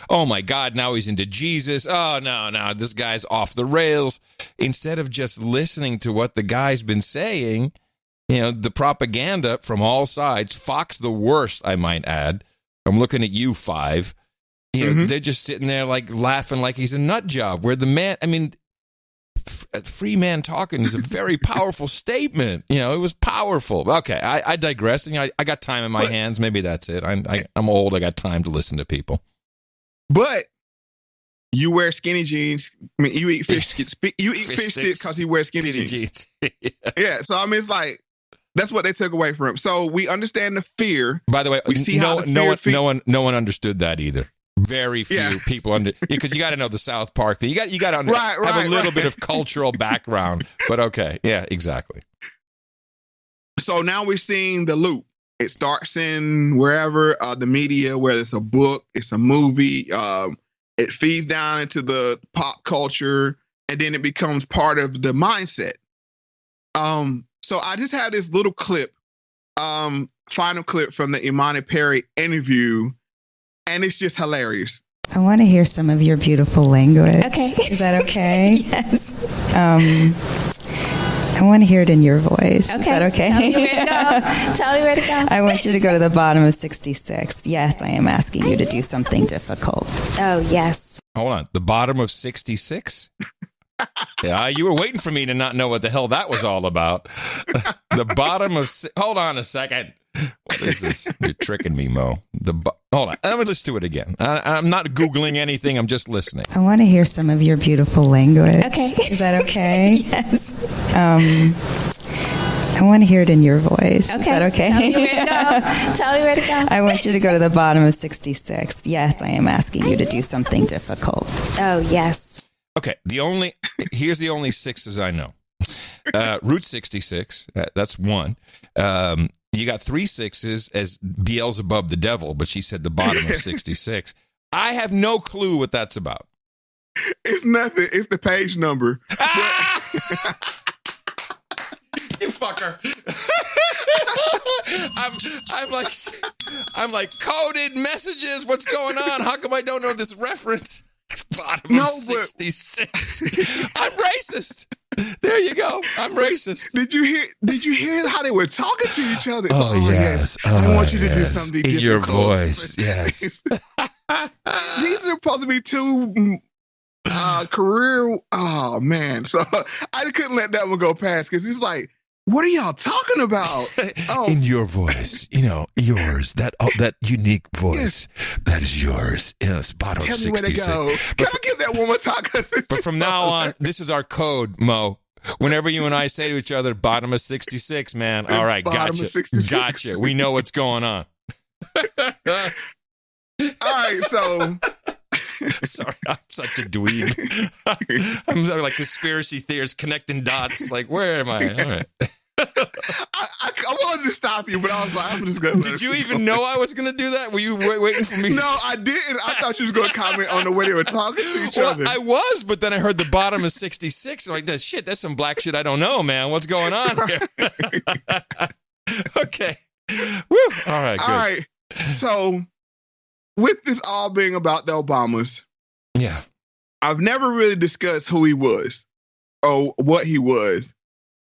oh my God, now he's into Jesus. Oh, no, this guy's off the rails. Instead of just listening to what the guy's been saying, the propaganda from all sides, Fox the worst, I might add. I'm looking at you, Five. They're just sitting there laughing like he's a nut job. Where the man, I mean, free man talking is a very powerful statement. It was powerful. Okay, I digress. I got time in my hands. Maybe that's it. I'm old. I got time to listen to people. But you wear skinny jeans. I mean, you eat fish sticks. You eat fish sticks because you wear skinny jeans. Yeah. So I mean, it's that's what they took away from him. So we understand the fear. By the way, we see no one understood that either. Very few people because you got to know the South Park thing. You got to have a little bit of cultural background. But okay, yeah, exactly. So now we're seeing the loop. It starts in wherever, the media, whether it's a book, it's a movie. It feeds down into the pop culture, and then it becomes part of the mindset. So I just had this little clip, final clip from the Imani Perry interview, and it's just hilarious. I want to hear some of your beautiful language. Okay. Is that okay? Yes. I want to hear it in your voice. Okay. Is that okay? Tell me where to go. Tell me where to go. I want you to go to the bottom of 66. Yes, I am asking you to do something difficult. Oh, yes. Hold on. The bottom of 66? Yeah, you were waiting for me to not know what the hell that was all about. The bottom of... Hold on a second. What is this? You're tricking me, Mo. Hold on. Let me listen to it again. I'm not Googling anything. I'm just listening. I want to hear some of your beautiful language. Okay. Is that okay? Yes. I want to hear it in your voice. Okay. Is that okay? Tell me where to go. Tell me where to go. I want you to go to the bottom of 66. Yes, I am asking you to do something difficult. Oh, yes. Okay. Here's the only sixes I know. Route 66. That's one. You got 3 6s as Beelzebub the devil, but she said the bottom of 66. I have no clue what that's about. It's nothing. It's the page number. You fucker. I'm like coded messages. What's going on? How come I don't know this reference? Bottom of 66. I'm racist. There you go. I'm racist. Did you hear how they were talking to each other? Oh yes. I want you to do something in difficult. Your voice. Yes. These are supposed to be 2 career. Oh man. So I couldn't let that one go past because it's like, what are y'all talking about? Oh. In your voice, yours, that unique voice, that is yours. Yes, bottom 66. Tell me where to go. Can I give that one more time? But from now on, this is our code, Mo. Whenever you and I say to each other, bottom of 66, man. All right, gotcha. We know what's going on. All right, so... Sorry, I'm such a dweeb. I'm like conspiracy theorists connecting dots. Like, where am I? All right. I wanted to stop you, but I was like, I'm just going to... Did you even know I was going to do that? Were you waiting for me? No, I didn't. I thought you was going to comment on the way they were talking to each other. I was, but then I heard the bottom of 66. I'm like, that's some black shit I don't know, man. What's going on here? Okay. Woo. All right, good. All right. So, with this all being about the Obamas, yeah, I've never really discussed who he was or what he was.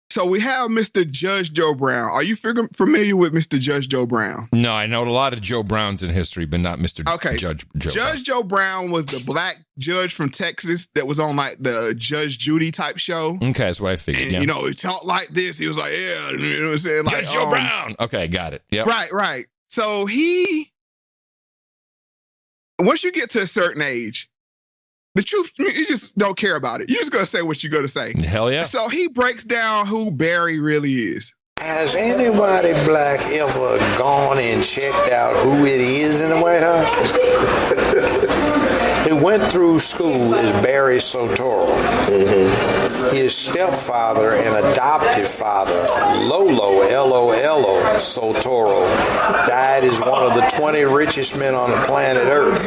So we have Mr. Judge Joe Brown. Are you familiar with Mr. Judge Joe Brown? No, I know a lot of Joe Browns in history, but not Mr. Judge Joe. Judge Joe Brown was the black judge from Texas that was on like the Judge Judy type show. Okay, that's what I figured. And, he talked like this. He was like, yeah, you know what I'm saying? Like, Judge Joe Brown. Okay, got it. Yep. Right. So once you get to a certain age, the truth, you just don't care about it. You're just going to say what you're going to say. Hell yeah. So he breaks down who Barry really is. Has anybody black ever gone and checked out who it is in the White House? Who went through school is Barry Soetoro. Mm-hmm. His stepfather and adoptive father, Lolo, L-O-L-O, Soetoro, died as one of the 20 richest men on the planet Earth.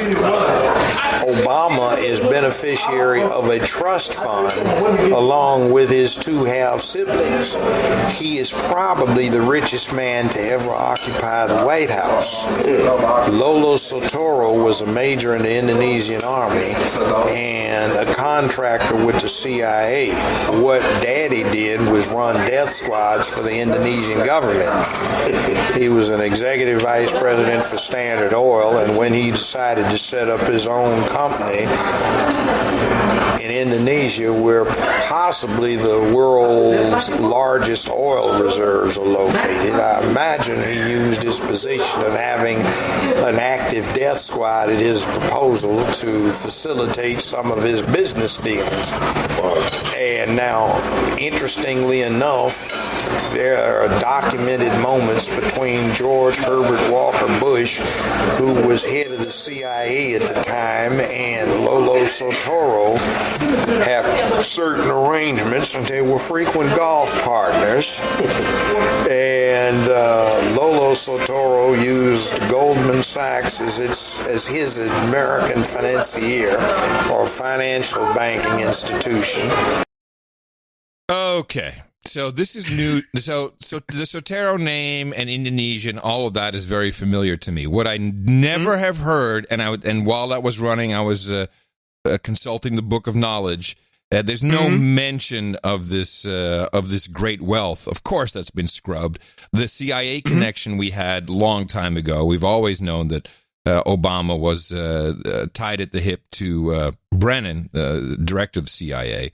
Obama is beneficiary of a trust fund along with his 2 half siblings. He is probably the richest man to ever occupy the White House. Lolo Soetoro was a major in the Indonesian Army and a contractor with the CIA. What Daddy did was run death squads for the Indonesian government. He was an executive vice president for Standard Oil, and when he decided to set up his own company in Indonesia, where possibly the world's largest oil reserves are located, I imagine he used his position of having an active death squad at his proposal to facilitate some of his business dealings. And now, interestingly enough, there are documented moments between George Herbert Walker Bush, who was head of the CIA at the time, and Lolo Soetoro have certain arrangements, and they were frequent golf partners. And Lolo Sotoro used Goldman Sachs as his American financier or financial banking institution. Okay. So this is new. So the Sotero name and Indonesian, all of that is very familiar to me. What I never have heard, and while that was running, I was consulting the Book of Knowledge. There's no mention of this great wealth. Of course, that's been scrubbed. The CIA connection we had long time ago. We've always known that Obama was tied at the hip to Brennan, director of CIA.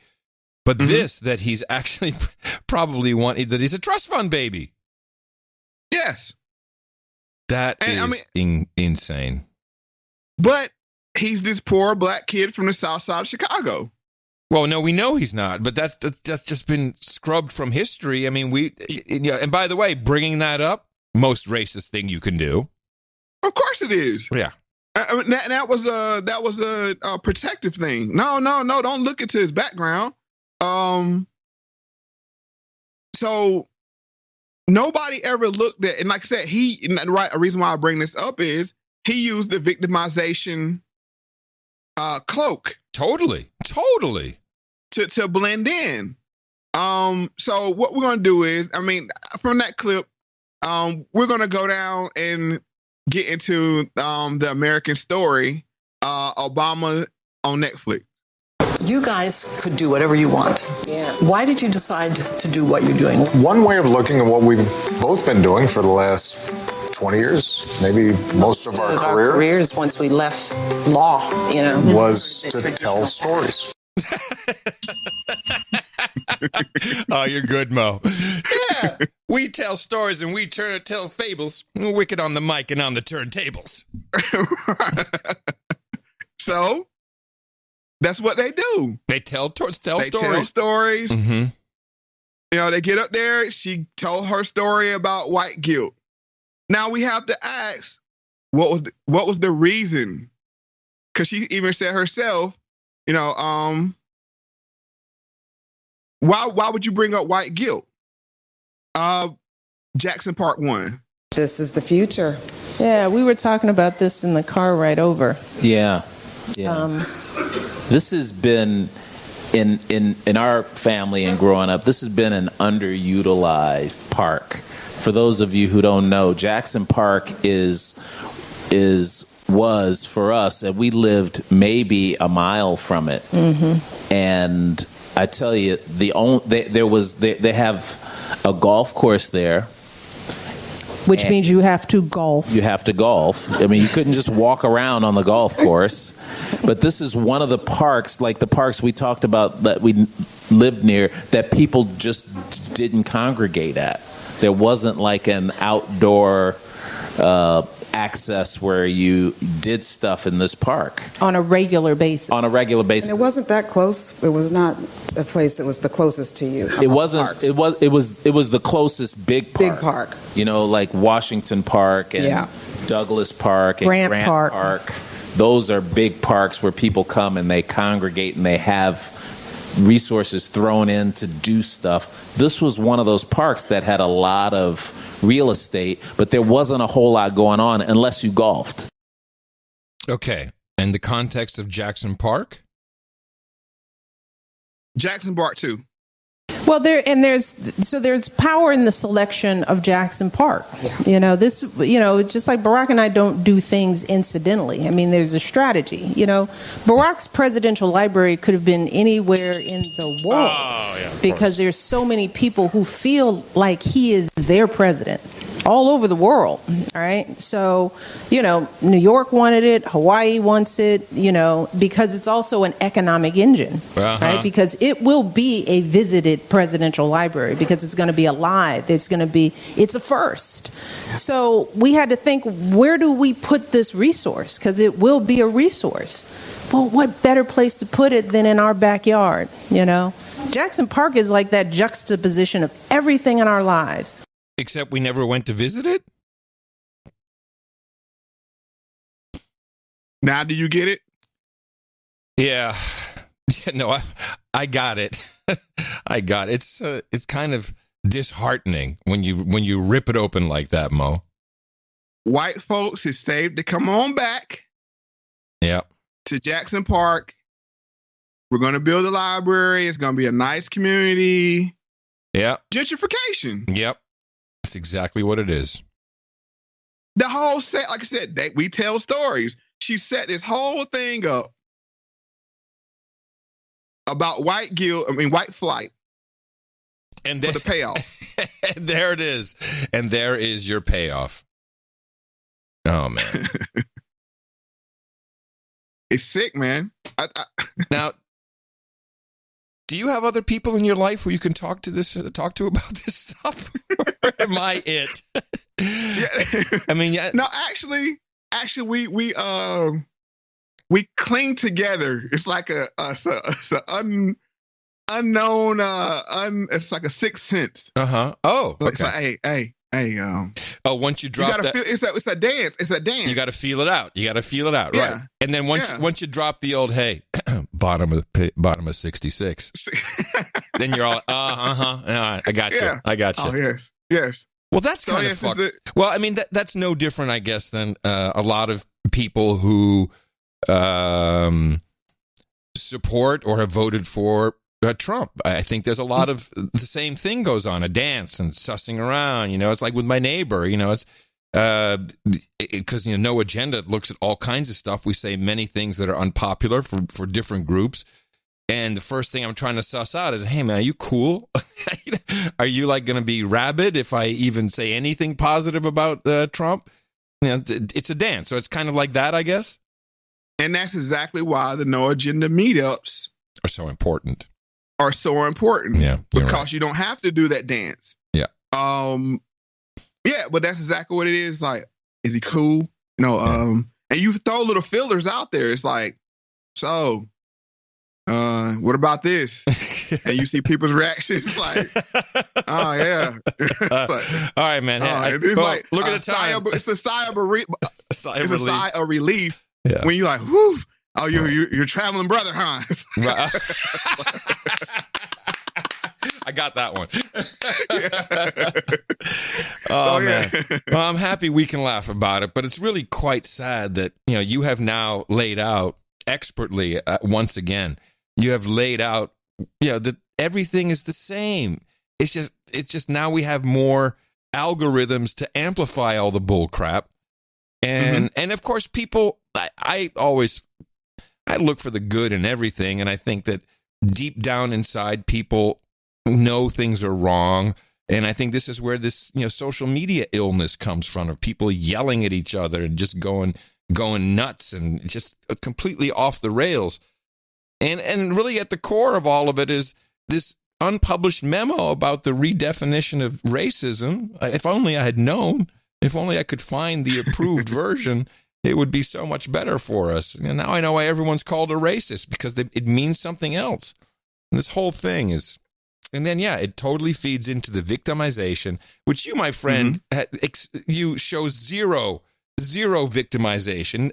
But that he's actually probably that he's a trust fund baby. Yes. That is insane. But he's this poor black kid from the south side of Chicago. Well, no, we know he's not, but that's just been scrubbed from history. I mean, and by the way, bringing that up, most racist thing you can do. Of course it is. Yeah. That was a protective thing. No, don't look into his background. So nobody ever looked at, and like I said, a reason why I bring this up is he used the victimization cloak. Totally. To blend in. So what we're gonna do is, from that clip, we're gonna go down and get into the American Story, Obama on Netflix. You guys could do whatever you want. Yeah. Why did you decide to do what you're doing? One way of looking at what we've both been doing for the last 20 years, maybe most of our careers once we left law, was to tell stories. Oh, you're good, Mo. Yeah, we tell stories and we tell fables. Wicked on the mic and on the turntables. So that's what they do. They tell stories. Tell stories. Mm-hmm. They get up there. She told her story about white guilt. Now we have to ask, what was the reason? Because she even said herself, why would you bring up white guilt? Jackson Park 1. This is the future. Yeah, we were talking about this in the car ride over. Yeah. This has been in our family and growing up. This has been an underutilized park. For those of you who don't know, Jackson Park was for us, and we lived maybe a mile from it. Mm-hmm. And I tell you, they have a golf course there. Which means you have to golf. You have to golf. You couldn't just walk around on the golf course. But this is one of the parks, like the parks we talked about that we lived near, that people just didn't congregate at. There wasn't like an outdoor access where you did stuff in this park. On a regular basis. And it wasn't that close. It was not a place that was the closest to you. It wasn't. Parks. It was the closest big park. Big park. Like Washington Park and Douglas Park and Grant Park. Those are big parks where people come and they congregate and they have resources thrown in to do stuff. This was one of those parks that had a lot of real estate, but there wasn't a whole lot going on unless you golfed. Okay. And the context of Jackson Park? Jackson Park 2. Well, there's power in the selection of Jackson Park. Yeah. Just like Barack and I don't do things incidentally. There's a strategy. Barack's presidential library could have been anywhere in the world because there's so many people who feel like he is their president all over the world. All right. So, New York wanted it. Hawaii wants it, because it's also an economic engine, right? Because it will be a visited presidential library because it's going to be alive. It's a first. So we had to think, where do we put this resource? Because it will be a resource. Well, what better place to put it than in our backyard? Jackson Park is like that juxtaposition of everything in our lives. Except we never went to visit it? Now do you get it? Yeah. No, I got it. I got it. It's kind of disheartening when you rip it open like that, Mo. white folks is safe to come on back. Yeah. To Jackson Park. We're going to build a library. It's going to be a nice community. Yeah. Gentrification. Yep. That's exactly what it is. The whole set, like I said, we tell stories. She set this whole thing up about white flight. And for the payoff. And there it is. And there is your payoff. Oh, man. It's sick, man. Now, do you have other people in your life who you can talk to about this stuff? Or am I it? Yeah. I mean, yeah. No, actually, we cling together. It's like unknown. It's like a sixth sense. Oh, so it's like, hey. Once you drop you gotta that, it's a dance. It's a dance. You got to feel it out. Yeah. Right? And then once you drop the old hey, bottom of 66, then you're all I got you. Yeah. I got you. Oh yes. Well, that's kind of fucked. Well, I mean that's no different, I guess, than a lot of people who support or have voted for Trump. I think there's a lot of the same thing goes on, a dance and sussing around. It's like with my neighbor. It's because No Agenda looks at all kinds of stuff. We say many things that are unpopular for different groups. And the first thing I'm trying to suss out is, hey man, are you cool? Are you like going to be rabid if I even say anything positive about Trump? It's a dance, so it's kind of like that, I guess. And that's exactly why the No Agenda meetups are so important. Yeah, because right. you don't have to do that dance. Yeah. Yeah, but that's exactly what it is. Like, is he cool? And you throw little fillers out there. It's like, so, what about this? And you see people's reactions like, oh yeah. Like, all right, man. Look at the time. It's a sigh of relief. A sigh of relief. Yeah. When you're like, whoo. Oh, you're traveling brother, huh? Right. I got that one. Man. Well, I'm happy we can laugh about it, but it's really quite sad that you have now laid out expertly once again. You have laid out that everything is the same. It's just now we have more algorithms to amplify all the bull crap, and of course people. I look for the good in everything, and I think that deep down inside, people know things are wrong, and I think this is where this social media illness comes from, of people yelling at each other and just going nuts and just completely off the rails. And really at the core of all of it is this unpublished memo about the redefinition of racism. If only I had known, if only I could find the approved version, it would be so much better for us. And now I know why everyone's called a racist, because it means something else. And this whole thing is, and then, it totally feeds into the victimization, which you, my friend, you show zero victimization.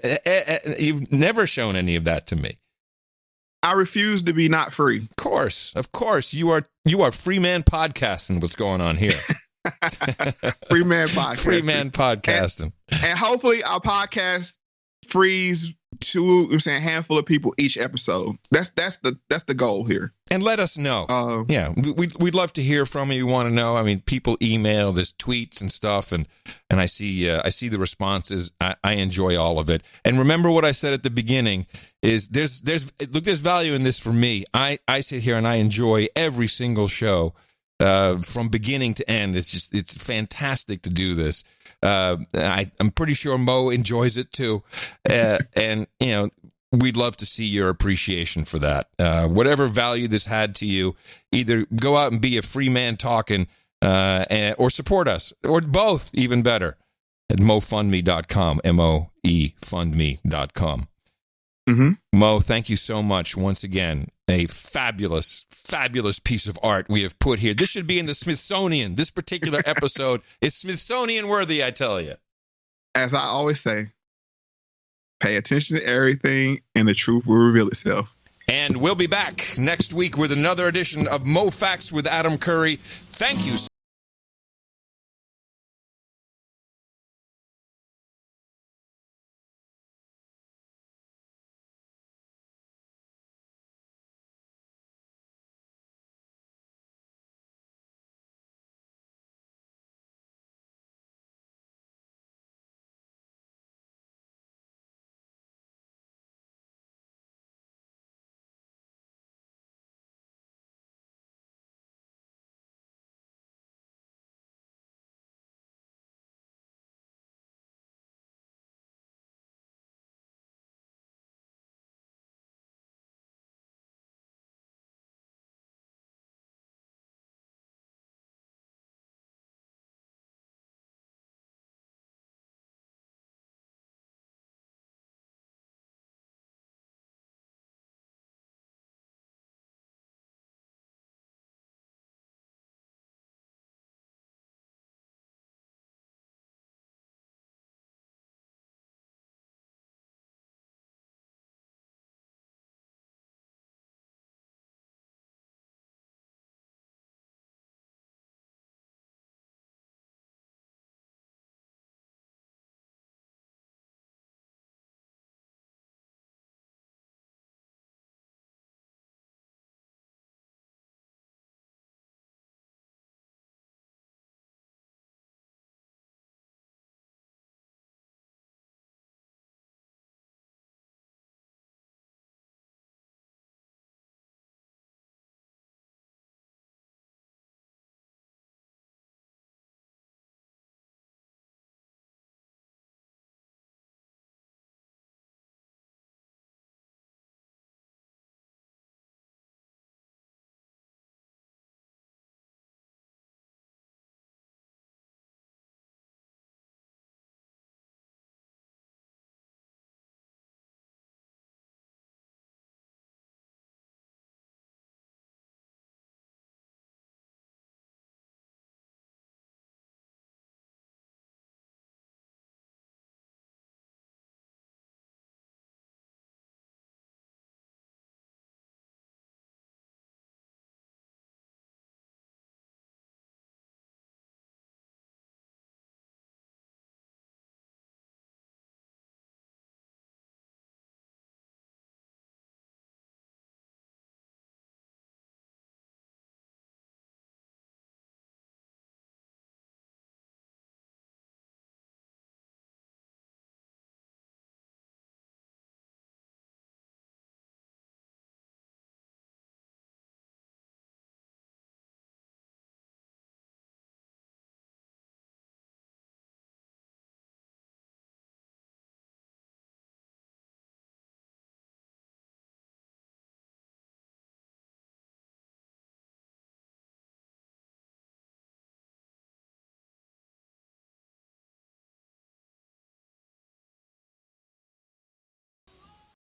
You've never shown any of that to me. I refuse to be not free. Of course. You are free man podcasting what's going on here. Free man podcasting. Free man podcasting. And hopefully our podcast frees a handful of people each episode. That's the goal here. And let us know. We'd love to hear from you. We want to know. I mean, people email, there's tweets and stuff, and I see the responses. I enjoy all of it. And remember what I said at the beginning is there's value in this for me. I sit here and I enjoy every single show. From beginning to end, it's fantastic to do this. I'm pretty sure Mo enjoys it too, and we'd love to see your appreciation for that. Whatever value this had to you, either go out and be a free man talking, or support us, or both, even better, at MoeFundMe.com, MoeFundMe.com. Mo, thank you so much once again. A fabulous piece of art we have put here. This should be in the Smithsonian. This particular episode is Smithsonian worthy, I tell you. As I always say, pay attention to everything and the truth will reveal itself. And we'll be back next week with another edition of Moe Factz with Adam Curry. Thank you